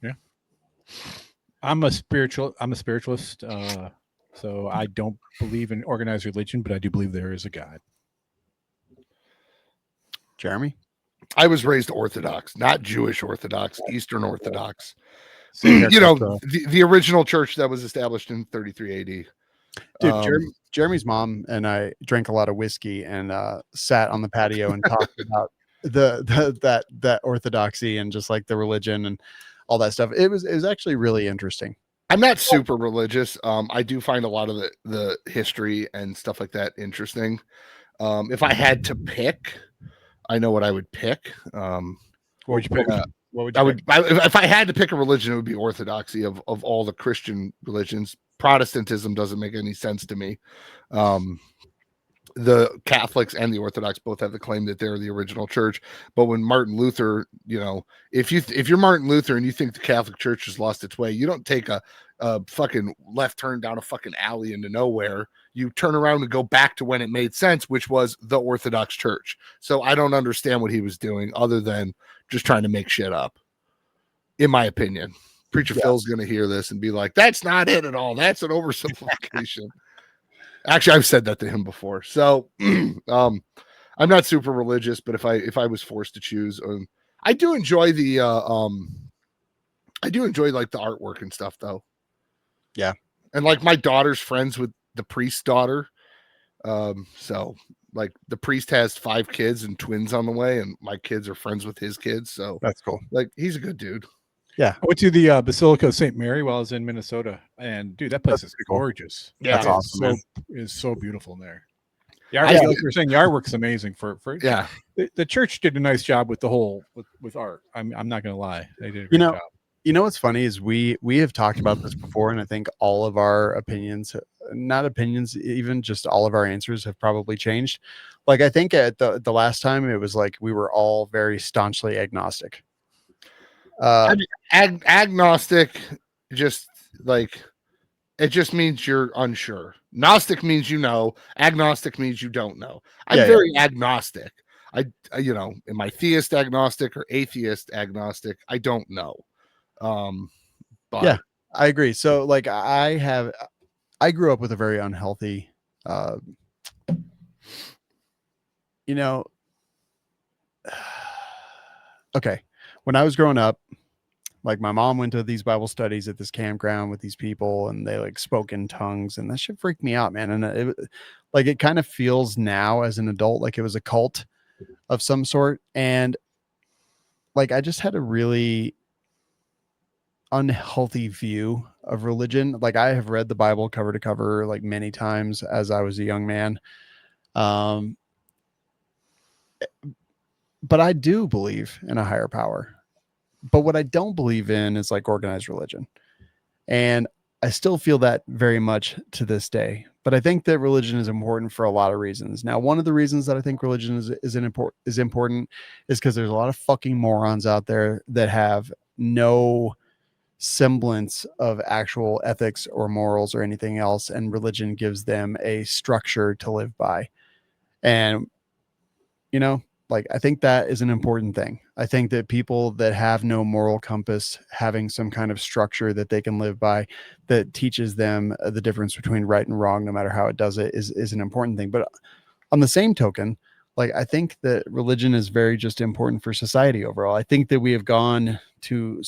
Yeah. I'm a spiritualist. So I don't believe in organized religion, but I do believe there is a God. Jeremy? I was raised Orthodox, not Jewish Orthodox, Eastern Orthodox. The original church that was established in 33 AD. Dude, Jeremy's mom and I drank a lot of whiskey and sat on the patio and talked about that orthodoxy and just like the religion and all that stuff. It was actually really interesting. I'm not super religious. I do find a lot of the history and stuff like that interesting. If I had to pick, I know what I would pick. What would you pick? If I had to pick a religion, it would be Orthodoxy of all the Christian religions. Protestantism doesn't make any sense to me. the Catholics and the Orthodox both have the claim that they're the original church. But when Martin Luther, if you're Martin Luther and you think the Catholic Church has lost its way, you don't take a fucking left turn down a fucking alley into nowhere. You turn around and go back to when it made sense, which was the Orthodox Church. So I don't understand what he was doing other than just trying to make shit up, in my opinion. Preacher Phil's going to hear this and be like, that's not it at all. That's an oversimplification. Actually, I've said that to him before. So I'm not super religious, but if I was forced to choose, I do enjoy the like the artwork and stuff though. Yeah. And like my daughter's friends with the priest's daughter. So like the priest has 5 kids and twins on the way, and my kids are friends with his kids. So That's cool. like he's a good dude. Yeah. I went to the Basilica of St. Mary while I was in Minnesota, and dude, that place is gorgeous. Yeah, that's awesome. It's so beautiful in there. The artwork, like you're saying, the artwork's amazing. Yeah, the church did a nice job with the whole with art. I'm not gonna lie, they did a great job. You know what's funny is we have talked about this before, and I think all of our opinions, not opinions, even just all of our answers have probably changed. Like I think at the last time it was like we were all very staunchly agnostic. Agnostic, just like it just means you're unsure. Gnostic means agnostic means you don't know. I'm very agnostic. Am I theist agnostic or atheist agnostic? I don't know. But yeah, I agree. So like I grew up with a very unhealthy okay, when I was growing up, like my mom went to these Bible studies at this campground with these people, and they like spoke in tongues, and that shit freaked me out, man. And it kind of feels now as an adult like it was a cult of some sort, and like I just had a really unhealthy view of religion. Like I have read the Bible cover to cover like many times as I was a young man, but I do believe in a higher power. But what I don't believe in is like organized religion. And I still feel that very much to this day. But I think that religion is important for a lot of reasons. Now, one of the reasons that I think religion is important is because there's a lot of fucking morons out there that have no semblance of actual ethics or morals or anything else. And religion gives them a structure to live by. And, like, I think that is an important thing. I think that people that have no moral compass, having some kind of structure that they can live by that teaches them the difference between right and wrong, no matter how it does it, is an important thing. But on the same token, like, I think that religion is very just important for society overall. I think that we have gone to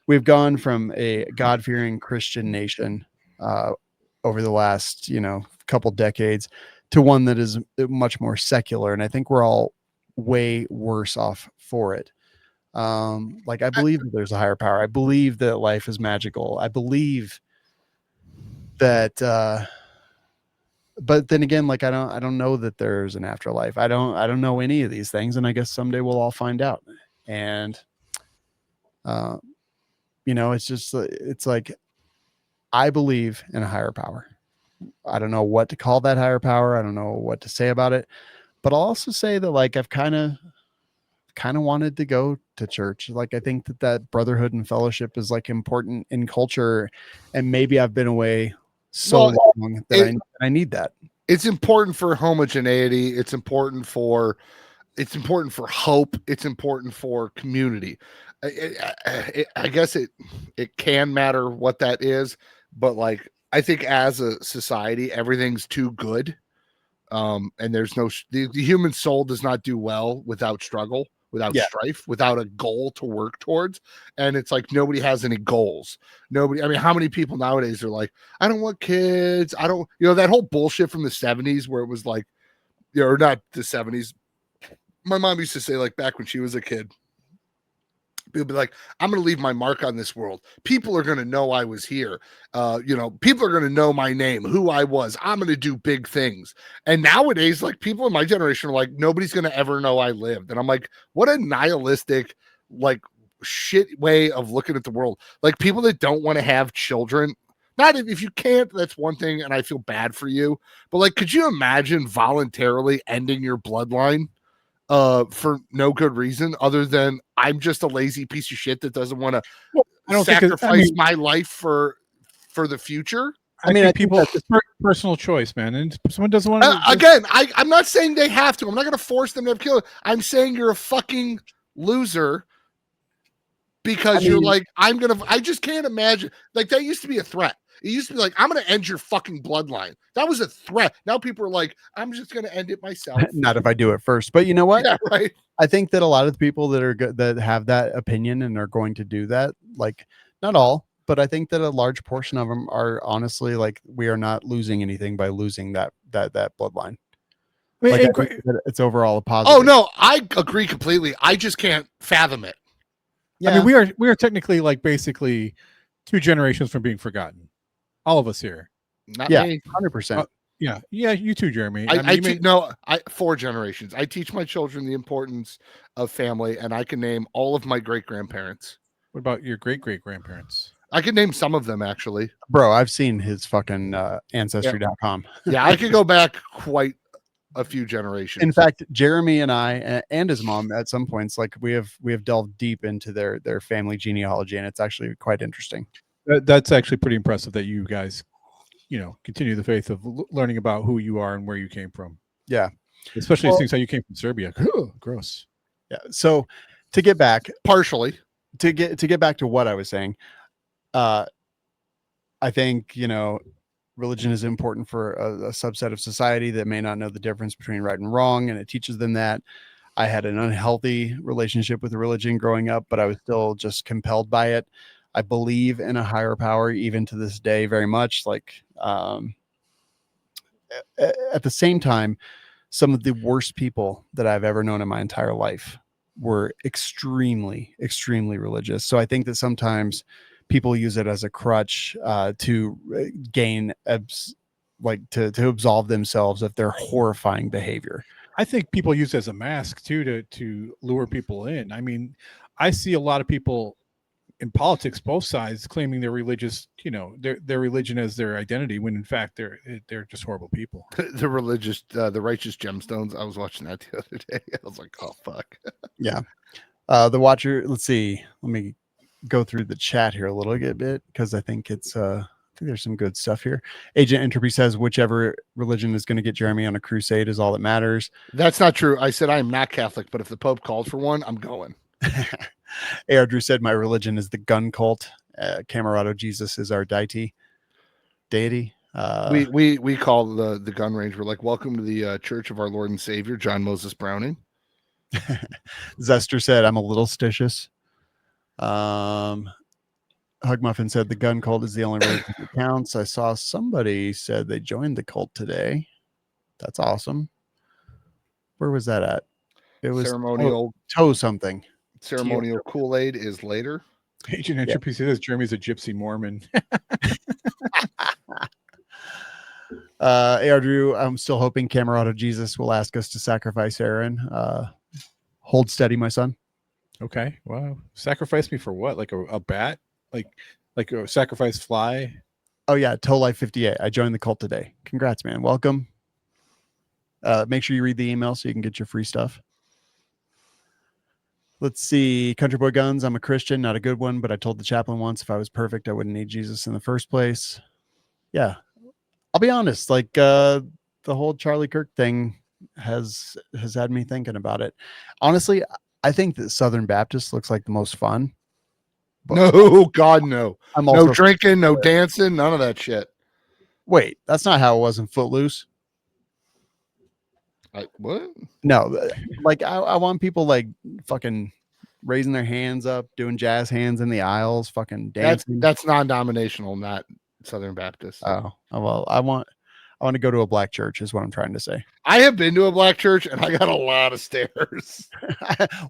we've gone from a God-fearing Christian nation over the last, couple decades to one that is much more secular. And I think we're all way worse off for it. Like I believe that there's a higher power. I believe that life is magical. I believe that, but then again, like I don't know that there's an afterlife. I don't know any of these things. And I guess someday we'll all find out. And, it's like, I believe in a higher power. I don't know what to call that higher power. I don't know what to say about it, but I'll also say that like I've kind of wanted to go to church. Like I think that brotherhood and fellowship is like important in culture, and maybe I've been away so long that I need that. It's important for homogeneity. It's important for hope. It's important for community. I guess it can matter what that is, but like I think as a society, everything's too good. And there's the human soul does not do well without struggle, without strife, without a goal to work towards. And it's like nobody has any goals. Nobody. I mean, how many people nowadays are like, I don't want kids. I don't, that whole bullshit from the 70s where it was like, or not the 70s. My mom used to say, like, back when she was a kid, people be like, I'm going to leave my mark on this world. People are going to know I was here. People are going to know my name, who I was. I'm going to do big things. And nowadays, like, people in my generation are like, nobody's going to ever know I lived. And I'm like, what a nihilistic, like, shit way of looking at the world. Like, people that don't want to have children, not if you can't, that's one thing, and I feel bad for you. But like, could you imagine voluntarily ending your bloodline for no good reason other than I'm just a lazy piece of shit that doesn't want to Well, I don't think sacrifice my life for the future? I think people it's personal choice, man. And if someone doesn't want to Again, I'm not saying they have to. I'm not going to force them to have killed. I'm saying you're a fucking loser because you're like, I just can't imagine. Like, that used to be a threat. It used to be like, I'm going to end your fucking bloodline. That was a threat. Now people are like, I'm just going to end it myself. Not if I do it first. But you know what? Yeah, right. I think that a lot of the people that are good, that have that opinion and are going to do that, like, not all, but I think that a large portion of them are honestly like, we are not losing anything by losing that bloodline. Like, I think that it's overall a positive. Oh no, I agree completely. I just can't fathom it. Yeah. I mean, we are technically like basically 2 generations from being forgotten. All of us here. Not me. 100%. Yeah, you too, Jeremy. I 4 generations. I teach my children the importance of family, and I can name all of my great-grandparents. What about your great-great-grandparents? I can name some of them, actually. Bro, I've seen his fucking ancestry.com. Yeah, I could go back quite a few generations. In fact, Jeremy and I and his mom at some points, like, we have delved deep into their family genealogy, and it's actually quite interesting. That's actually pretty impressive that you guys, continue the faith of learning about who you are and where you came from. Yeah. Especially things how you came from Serbia. Gross. Yeah. So to get back partially to get back to what I was saying, I think, religion is important for a subset of society that may not know the difference between right and wrong. And it teaches them that. I had an unhealthy relationship with religion growing up, but I was still just compelled by it. I believe in a higher power, even to this day, very much. Like, at the same time, some of the worst people that I've ever known in my entire life were extremely, extremely religious. So I think that sometimes people use it as a crutch to gain, to absolve themselves of their horrifying behavior. I think people use it as a mask too to lure people in. I mean, I see a lot of people in politics, both sides, claiming they're religious, their religion as their identity, when in fact they're just horrible people. The religious, the righteous gemstones. I was watching that the other day. I was like, oh fuck. Yeah. The watcher. Let's see. Let me go through the chat here a little bit because I think it's I think there's some good stuff here. Agent Entropy says whichever religion is going to get Jeremy on a crusade is all that matters. That's not true. I said I am not Catholic, but if the Pope called for one, I'm going. AR Drew said my religion is the gun cult. Camarado Jesus is our deity. We call the gun range. We're like, welcome to the Church of our Lord and Savior, John Moses Browning. Zester said I'm a little stitious. Hug Muffin said the gun cult is the only religion that counts. I saw somebody said they joined the cult today. That's awesome. Where was that at? It was ceremonial toe something. Ceremonial Kool-Aid is later. Agent Entropy says Jeremy's a gypsy Mormon. AR Drew, I'm still hoping Camarado Jesus will ask us to sacrifice Aaron. Hold steady, my son. Okay. Wow. Sacrifice me for what? Like a bat? Like a sacrifice fly? Oh yeah, Toe Life 58. I joined the cult today. Congrats, man. Welcome. Make sure you read the email so you can get your free stuff. Let's see. Country Boy Guns. I'm a Christian, not a good one, but I told the chaplain once if I was perfect, I wouldn't need Jesus in the first place. Yeah. I'll be honest. Like, the whole Charlie Kirk thing has had me thinking about it. Honestly, I think that Southern Baptist looks like the most fun. No, God, no. I'm also no drinking, no dancing, none of that shit. Wait, that's not how it was in Footloose. What? No, like I want people like fucking raising their hands up, doing jazz hands in the aisles, fucking dancing. That's non-denominational, not Southern Baptist. Oh well, I want to go to a black church is what I'm trying to say. I have been to a black church and I got a lot of stares.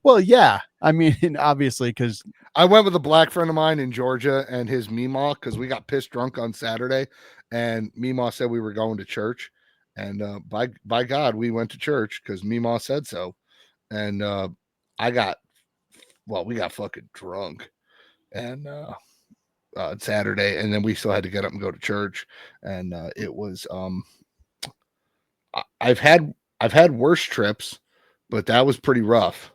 Well, yeah. I mean, obviously, because I went with a black friend of mine in Georgia and his Meemaw because we got pissed drunk on Saturday, and Meemaw said we were going to church, and by God, we went to church because Meemaw said so, and we got fucking drunk, and Saturday, and then we still had to get up and go to church. And it was I've had worse trips, but that was pretty rough.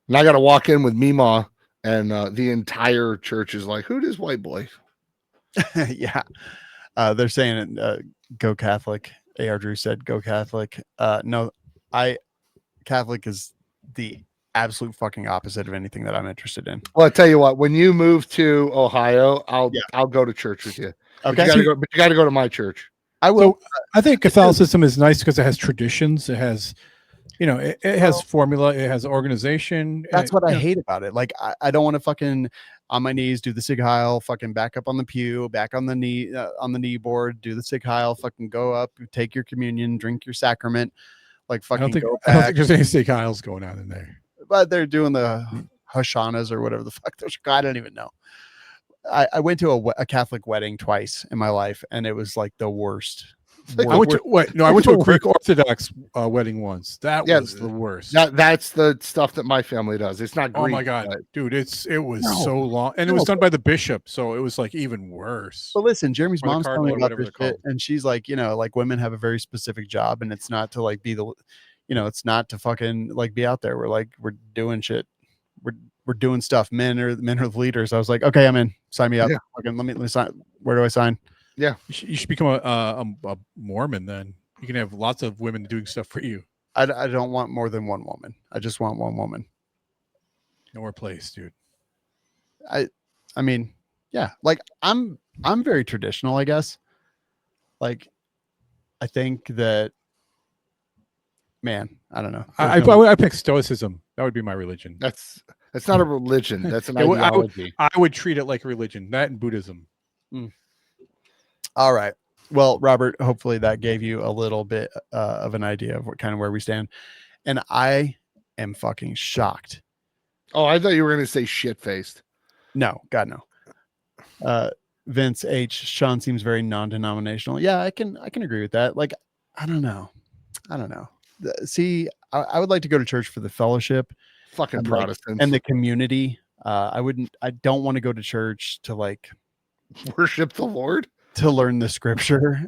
And I got to walk in with Mima, and the entire church is like, "Who this white boy?" Yeah. They're saying go Catholic. AR Drew said go Catholic. No, Catholic is the absolute fucking opposite of anything that I'm interested in. Well, I tell you what, when you move to Ohio, I'll go to church with you. Okay. But you got to go to my church. I will. So I think Catholicism is nice because it has traditions. It has, it has formula. It has organization. That's what I hate about it. Like, I don't want to fucking on my knees do the Sig Heil, fucking back up on the pew, back on the knee board, do the Sig Heil, fucking go up, take your communion, drink your sacrament. Like, I don't fucking think there's any Sig Heils going on in there. But they're doing the Hashanas or whatever the fuck those. I don't even know. I went to a Catholic wedding twice in my life, and it was like the worst. I went to a Greek Orthodox wedding once. That was the worst. That's the stuff that my family does. It's not Greek. Oh my god, dude! It was so long, and it was done by the bishop, so it was like even worse. But listen, Jeremy's Or the mom's cardinal, telling me about whatever this they're shit, and she's like, like women have a very specific job, and it's not to like be the, it's not to fucking like be out there. We're doing shit. We're doing stuff. Men are the leaders. I was like, okay, I'm in. Sign me up. Yeah. Okay, let me sign. Where do I sign? Yeah, you should become a Mormon. Then you can have lots of women doing stuff for you. I don't want more than one woman. I just want one woman. Nowhere place, dude. I mean, yeah. Like I'm very traditional, I guess. Like, I think that. Man, I don't know. I pick Stoicism. That would be my religion. that's not a religion. That's an ideology. I would treat it like a religion. That and Buddhism. All right. Well, Robert, hopefully that gave you a little bit of an idea of where we stand. And I am fucking shocked. Oh, I thought you were going to say shit-faced. No, God, no. Vince H. Sean seems very non-denominational. Yeah, I can agree with that. Like, I don't know. See, I would like to go to church for the fellowship. Fucking Protestants. And the community. I don't want to go to church to like worship the Lord, to learn the scripture.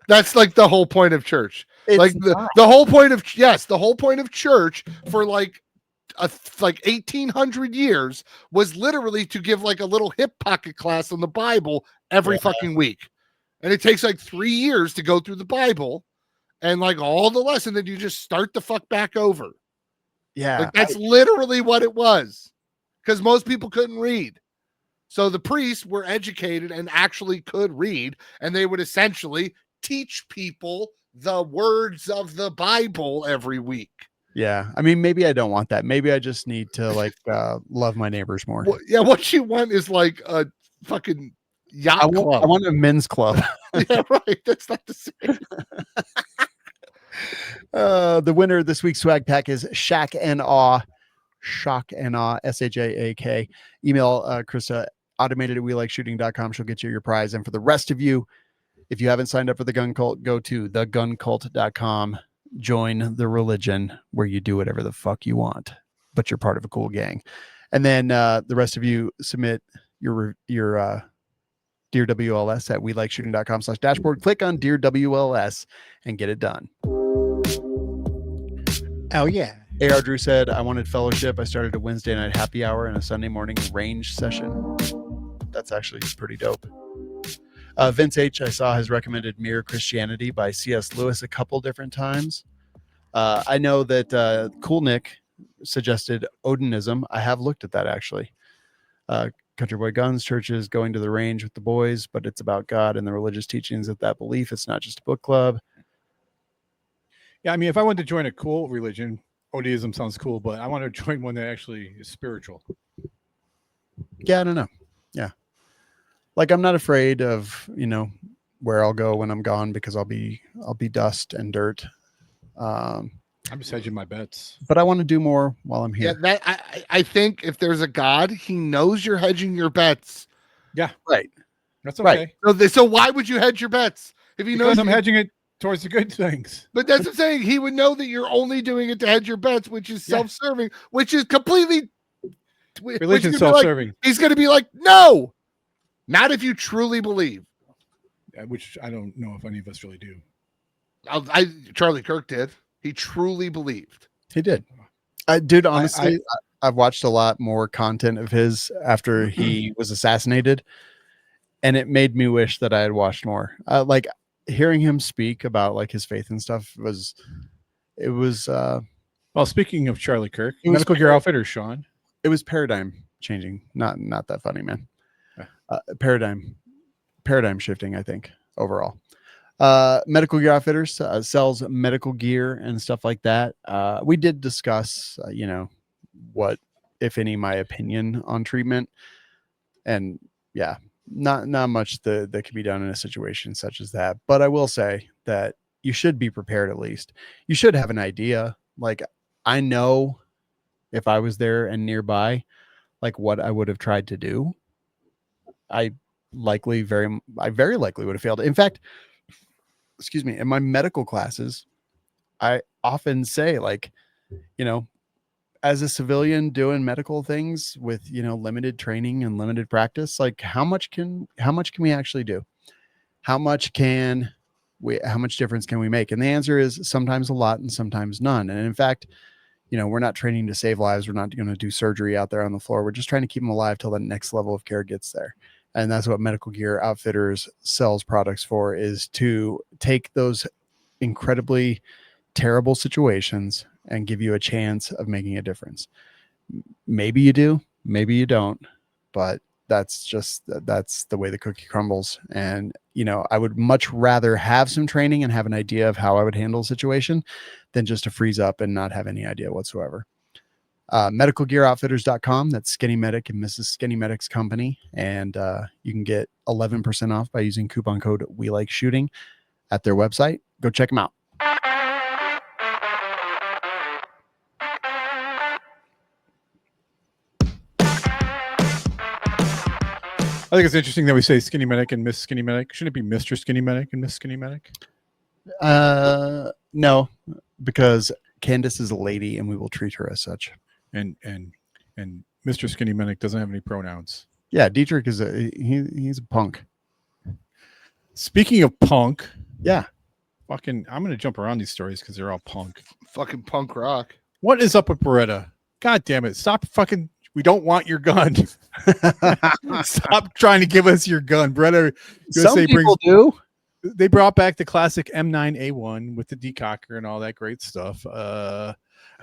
That's like the whole point of church. The whole point of church for like 1800 years was literally to give like a little hip pocket class on the Bible every fucking week. And it takes like 3 years to go through the Bible and like all the lesson that you just start the fuck back over. Yeah. Like, that's literally what it was, because most people couldn't read. So the priests were educated and actually could read, and they would essentially teach people the words of the Bible every week. Yeah. I mean, maybe I don't want that. Maybe I just need to like love my neighbors more. Well, yeah. What you want is like a fucking yacht club. I want a men's club. Yeah, right. That's not the same. The winner of this week's swag pack is Shack and Awe. Shock and Awe, SHAAK. Email Krista, automated at welikeshooting.com. She'll get you your prize. And for the rest of you, if you haven't signed up for the Gun Cult, go to theguncult.com. Join the religion where you do whatever the fuck you want, but you're part of a cool gang. And then the rest of you submit your Dear WLS at welikeshooting.com/dashboard. Click on Dear WLS and get it done. Oh yeah. AR Drew said, I wanted fellowship. I started a Wednesday night happy hour and a Sunday morning range session. That's actually pretty dope. Vince H, I saw, has recommended Mere Christianity by C.S. Lewis a couple different times. I know that Cool Nick suggested Odinism. I have looked at that, actually. Country Boy Guns, churches going to the range with the boys, but it's about God and the religious teachings of that belief. It's not just a book club. Yeah, I mean, if I wanted to join a cool religion, Odiism sounds cool, but I want to join one that actually is spiritual. Yeah, I don't know. Yeah. Like, I'm not afraid of, where I'll go when I'm gone, because I'll be dust and dirt. I'm just hedging my bets. But I want to do more while I'm here. Yeah, I think if there's a God, he knows you're hedging your bets. Yeah. Right. That's okay. Right. So why would you hedge your bets? If he knows I'm hedging it towards the good things. But that's what I'm saying. He would know that you're only doing it to hedge your bets, which is Not if you truly believe. Which I don't know if any of us really do. Charlie Kirk did. He truly believed. He did. Dude, honestly, I've watched a lot more content of his after he was assassinated, and it made me wish that I had watched more. Like hearing him speak about like his faith and stuff was Well, speaking of Charlie Kirk, It was Medical Gear Outfitters, Sean. it was paradigm changing. Not that funny, man. Paradigm shifting, I think, overall. Medical Gear Outfitters sells medical gear and stuff like that. We did discuss, what, if any, my opinion on treatment, and yeah, not much that can be done in a situation such as that. But I will say that you should be prepared. At least you should have an idea. Like, I know if I was there and nearby, like what I would have tried to do. I very likely would have failed. In fact, excuse me, in my medical classes, I often say, like, as a civilian doing medical things with, limited training and limited practice, like how much can we actually do? How much difference can we make? And the answer is sometimes a lot and sometimes none. And in fact, we're not training to save lives. We're not going to do surgery out there on the floor. We're just trying to keep them alive till the next level of care gets there. And that's what Medical Gear Outfitters sells products for, is to take those incredibly terrible situations and give you a chance of making a difference. Maybe you do, maybe you don't, but that's the way the cookie crumbles. And, I would much rather have some training and have an idea of how I would handle a situation than just to freeze up and not have any idea whatsoever. medicalgearoutfitters.com. That's Skinny Medic and Mrs. Skinny Medic's company. And you can get 11% off by using coupon code We Like Shooting at their website. Go check them out. I think it's interesting that we say Skinny Medic and Miss Skinny Medic. Shouldn't it be Mr. Skinny Medic and Miss Skinny Medic? No, because Candace is a lady and we will treat her as such. And Mr. Skinny Medic doesn't have any pronouns. Yeah, Dietrich is he's a punk. Speaking of punk, yeah, I'm gonna jump around these stories because they're all punk. Fucking punk rock. What is up with Beretta? God damn it! Stop fucking. We don't want your gun. Stop trying to give us your gun, Beretta. Some people do. They brought back the classic M9A1 with the decocker and all that great stuff.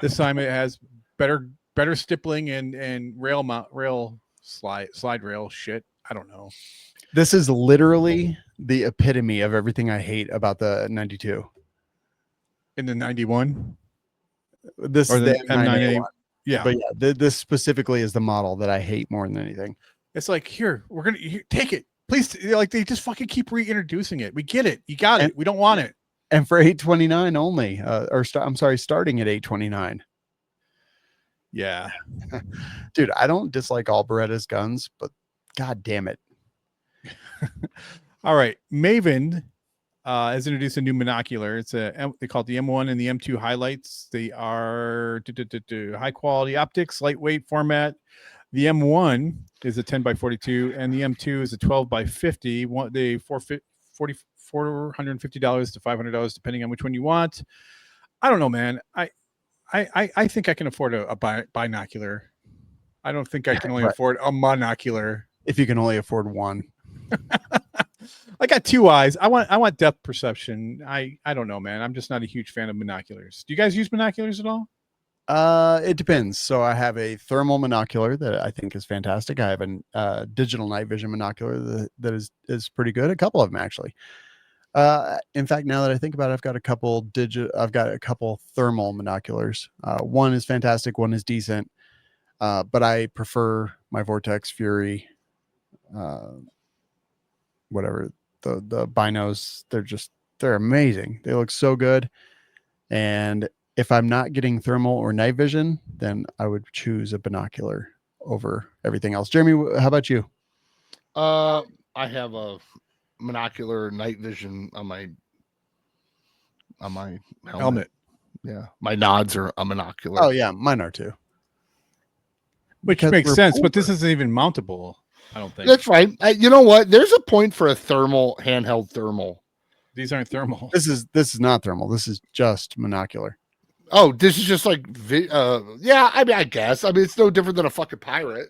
This time it has better stippling and rail slide rail shit. I don't know. This is literally the epitome of everything I hate about the 92. In the 91? This or is the the M9A1. Yeah. But yeah, this specifically is the model that I hate more than anything. It's like, here, we're going to take it. Please. Like, they just fucking keep reintroducing it. We get it. You got it. We don't want it. And for $829 only, starting at $829. Yeah. Dude, I don't dislike all Beretta's guns, but god damn it. All right. Maven has introduced a new monocular. They call it the M1 and the M2 highlights. They are high quality optics, lightweight format. The M1 is a 10 by 42 and the M2 is a 12 by 50. They $450 to $500 depending on which one you want. I don't know, man. I think I can afford a binocular. I don't think I can only afford a monocular. If you can only afford one. I got two eyes. I want depth perception. I don't know, man. I'm just not a huge fan of binoculars. Do you guys use binoculars at all? It depends. So I have a thermal monocular that I think is fantastic. I have a digital night vision monocular that is pretty good. A couple of them actually. In fact, now that I think about it, I've got a couple thermal binoculars. One is fantastic. One is decent. But I prefer my Vortex Fury, whatever the binos. They're amazing. They look so good. And if I'm not getting thermal or night vision, then I would choose a binocular over everything else. Jeremy, how about you? I have a monocular night vision on my helmet. Yeah, my nods are a monocular. Oh yeah, mine are too. Which makes sense, but this isn't even mountable. I don't think That's right. You know what? There's a point for a handheld thermal. these aren't thermal. This is not thermal. This is just monocular. Oh, this is just like, yeah. I mean, I guess. I mean, it's no different than a fucking pirate.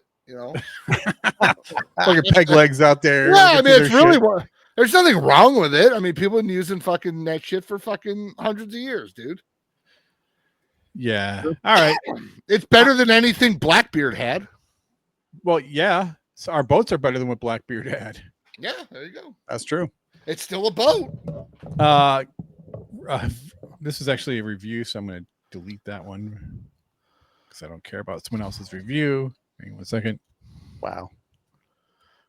Fucking peg legs out there. Yeah, I looking mean, through it's their really shit. what. There's nothing wrong with it. I mean, people have been using fucking that shit for fucking hundreds of years, dude. Yeah. All right. It's better than anything Blackbeard had. Well, yeah. So our boats are better than what Blackbeard had. Yeah, there you go. That's true. It's still a boat. Uh, this is actually a review, so I'm going to delete that one because I don't care about someone else's review. Hang on 1 second. Wow.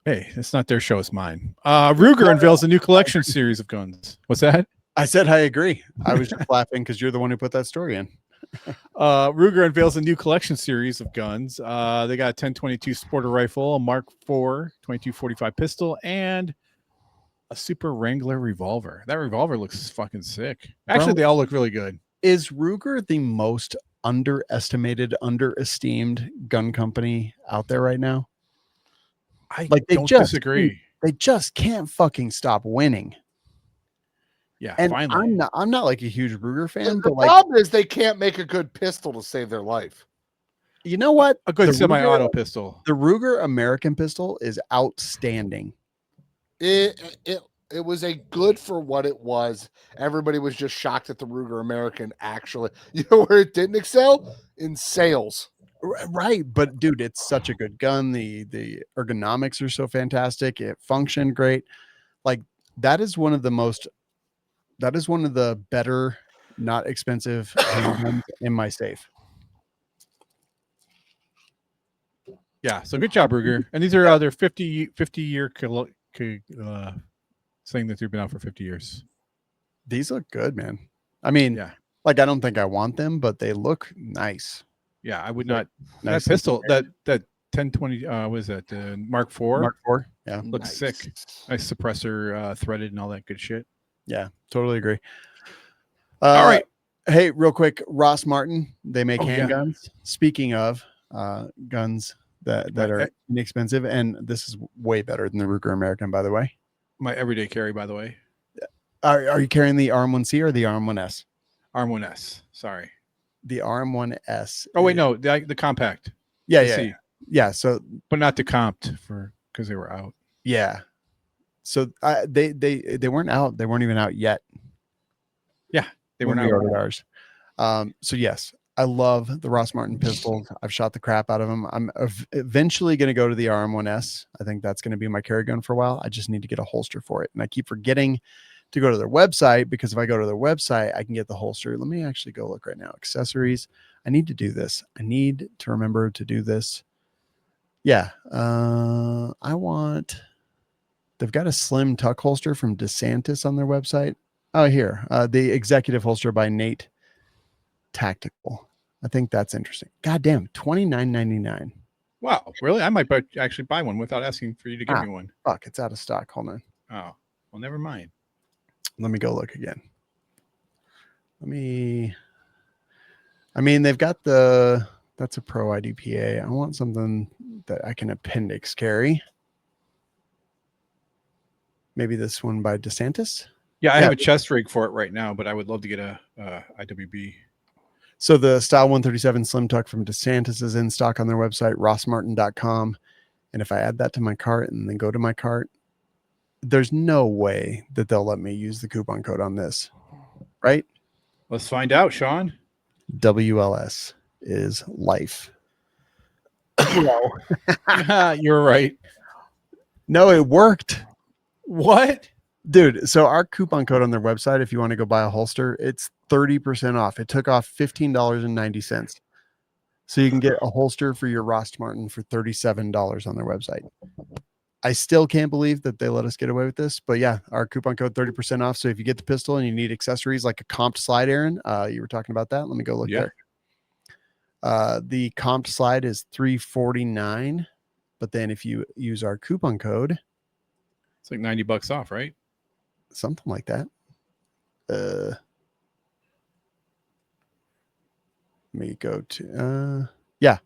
Hey, it's not their show; it's mine. Ruger unveils a new collection series of guns. What's that? I said I agree. I was just laughing because you're the one who put that story in. Ruger unveils a new collection series of guns. They got a 1022 Sporter rifle, a Mark IV 2245 pistol, and a Super Wrangler revolver. That revolver looks fucking sick. Actually, they all look really good. Is Ruger the most underestimated, underesteemed gun company out there right now? I They don't just disagree. They just can't fucking stop winning. Yeah, And finally. I'm not like a huge Ruger fan, The but like, problem is they can't make a good pistol to save their life. you know what? A good The semi-auto pistol. The Ruger American pistol is outstanding. It was a good for what it was. Everybody was just shocked at the Ruger American. Actually, you know where it didn't excel? In sales. Right, but dude, it's such a good gun. The ergonomics are so fantastic. It functioned great. Like that is one of the better, not expensive handguns in my safe. Yeah, so good job, Ruger. And these are their 50 year saying that they've been out for 50 years. These look good, man. I mean, Yeah. like I don't think I want them, but they look nice. Yeah, I would not. Nice That pistol, that 1020, what is that? Mark IV Mark IV. Yeah. looks sick. Nice suppressor, threaded, and all that good shit. Yeah, totally agree. All right. Hey, real quick, Ross Martin, they make Oh, yeah. handguns. Speaking of guns that are inexpensive, and this is way better than the Ruger American, by the way. My everyday carry, by the way. Are you carrying the RM1C or the RM1S? RM1S. Sorry. The RM1S. Oh wait, no, the compact. Yeah. So, but not the comped because they were out. yeah. So they weren't out. They weren't even out yet. Yeah, they were when not. we ordered ours. So yes, I love the Ross Martin pistols. I've shot the crap out of them. I'm eventually going to go to the RM1S. I think that's going to be my carry gun for a while. I just need to get a holster for it, and I keep forgetting to go to their website, because if I go to their website, I can get the holster. Let me actually go look right now. Accessories. I need to do this. I need to remember to do this. Yeah. They've got a slim tuck holster from DeSantis on their website. Oh, here. The executive holster by Nate Tactical. I think that's interesting. God damn, $29.99. Wow, really? I might actually buy one without asking for you to give me one. Fuck, it's out of stock. Hold on. Oh, well, never mind. Let me go look again. I mean, they've got that's a Pro IDPA. I want something that I can appendix carry. Maybe this one by DeSantis. Yeah, I have a chest rig for it right now, but I would love to get a IWB. So the Style 137 Slim Tuck from DeSantis is in stock on their website, rossmartin.com. And if I add that to my cart and then go to my cart, there's no way that they'll let me use the coupon code on this, right? Let's find out, Sean. WLS is life. You're right. No, it worked. What? Dude, so our coupon code on their website, if you want to go buy a holster, it's 30% off. It took off $15.90. So you can get a holster for your Ross Martin for $37 on their website. I still can't believe that they let us get away with this, but yeah, our coupon code 30% off. So if you get the pistol and you need accessories like a comped slide, Aaron, you were talking about that. Let me go look there. The comped slide is $349, but then if you use our coupon code, it's like $90 off, right? Something like that. Let me go to yeah.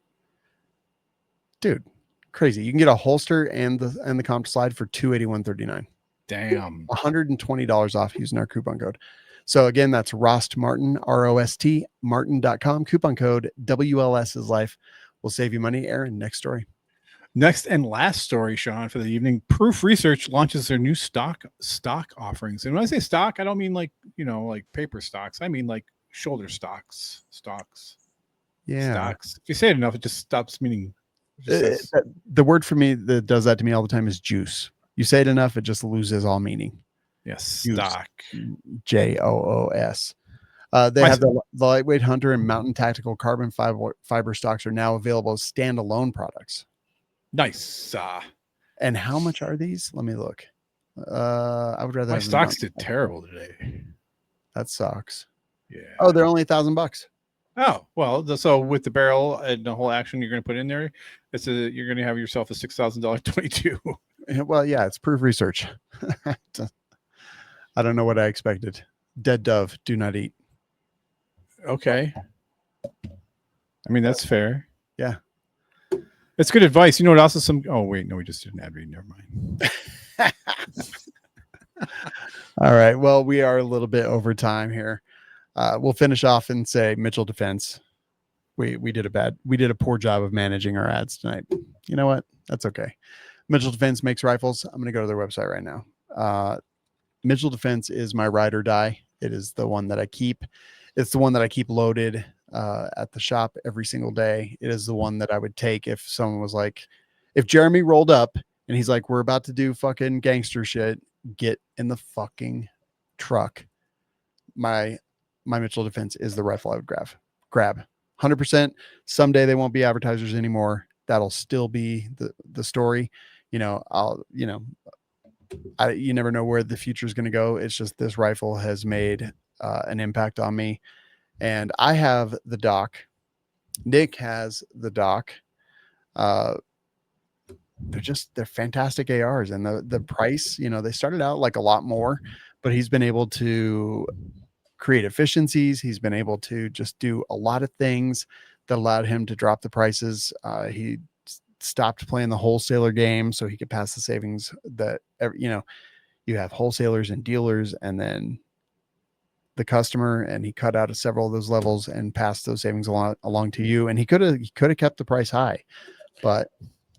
Dude, Crazy. You can get a holster and the comp slide for $281.39. Damn. $120 off using our coupon code. So again, that's Rost Martin, ROST Martin.com. Coupon code WLS is life. Will save you money. Aaron, next story. Next and last story, Sean, for the evening. Proof Research launches their new stock offerings. And when I say stock, I don't mean like, like paper stocks. I mean like shoulder stocks. Yeah. Stocks. If you say it enough, it just stops meaning. The word for me that does that to me all the time is juice. You say it enough, it just loses all meaning. Yes, Juice. stock. JOOS. They have the Lightweight Hunter and Mountain Tactical carbon fiber stocks are now available as standalone products. Nice. And how much are these? Let me look. I would rather my have stocks did terrible today. That sucks. Yeah. Oh, they're only $1,000. Oh, well, so with the barrel and the whole action you're going to put in there, you're going to have yourself a $6,000 22. Well, yeah, it's Proof Research. I don't know what I expected. Dead dove, do not eat. Okay. I mean, that's fair. Yeah. It's good advice. You know what else is oh, wait, no, we just did an ad read. Never mind. All right. Well, we are a little bit over time here. We'll finish off and say Mitchell Defense. We did a poor job of managing our ads tonight. You know what? That's okay. Mitchell Defense makes rifles. I'm going to go to their website right now. Mitchell Defense is my ride or die. It is the one that I keep. It's the one that I keep loaded at the shop every single day. It is the one that I would take if someone was like, if Jeremy rolled up and he's like, we're about to do fucking gangster shit, get in the fucking truck. My Mitchell Defense is the rifle I would grab 100%. Someday they won't be advertisers anymore. That'll still be the story. You never know where the future is going to go. It's just this rifle has made an impact on me. And I have the dock. Nick has the dock. They're fantastic ARs, and the price, they started out like a lot more, but he's been able to create efficiencies. He's been able to just do a lot of things that allowed him to drop the prices. He stopped playing the wholesaler game so he could pass the savings that, you have wholesalers and dealers and then the customer, and he cut out of several of those levels and passed those savings along to you. And he could have kept the price high, but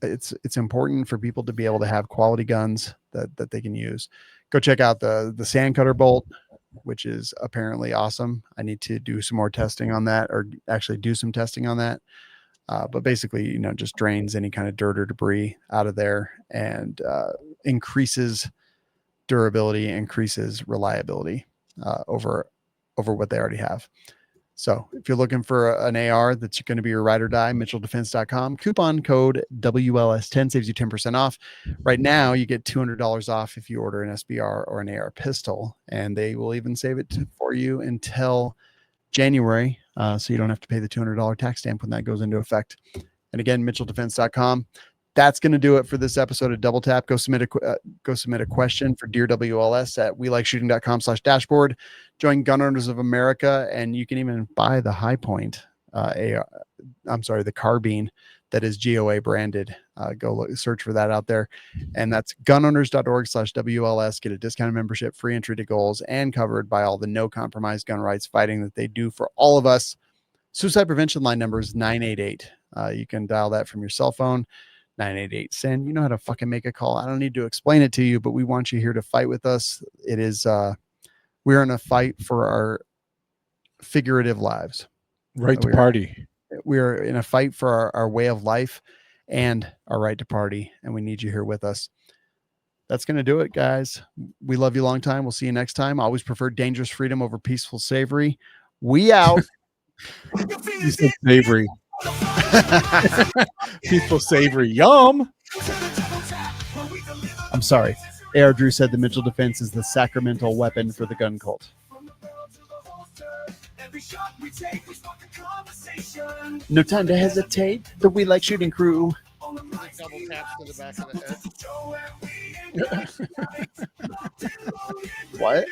it's important for people to be able to have quality guns that they can use. Go check out the sand cutter bolt, which is apparently awesome. I need to do some more testing on that, or actually do some testing on that. But basically, just drains any kind of dirt or debris out of there and increases durability, increases reliability over what they already have. So if you're looking for an AR that's going to be your ride or die, mitchelldefense.com. Coupon code WLS10 saves you 10% off. Right now, you get $200 off if you order an SBR or an AR pistol, and they will even save it for you until January, so you don't have to pay the $200 tax stamp when that goes into effect. And again, mitchelldefense.com. That's going to do it for this episode of Double Tap. Go submit a question for Dear WLS at welikeshooting.com/dashboard. Join Gun Owners of America, and you can even buy the High Point the carbine that is GOA branded. Go search for that out there. And that's gunowners.org/WLS. Get a discounted membership, free entry to goals, and covered by all the no compromise gun rights fighting that they do for all of us. Suicide prevention line number is 988. You can dial that from your cell phone. 988 send. You know how to fucking make a call. I don't need to explain it to you, but we want you here to fight with us. It is we're in a fight for our figurative lives. Right to party. We're in a fight for our way of life and our right to party, and we need you here with us. That's going to do it, guys. We love you long time. We'll see you next time. Always prefer dangerous freedom over peaceful savory. We out. You said savory. Peaceful savory. Yum. I'm sorry. AR Drew said the Mitchell Defense is the sacramental weapon for the gun cult. No time to hesitate. The We Like Shooting crew. Double taps to the back of the head. What?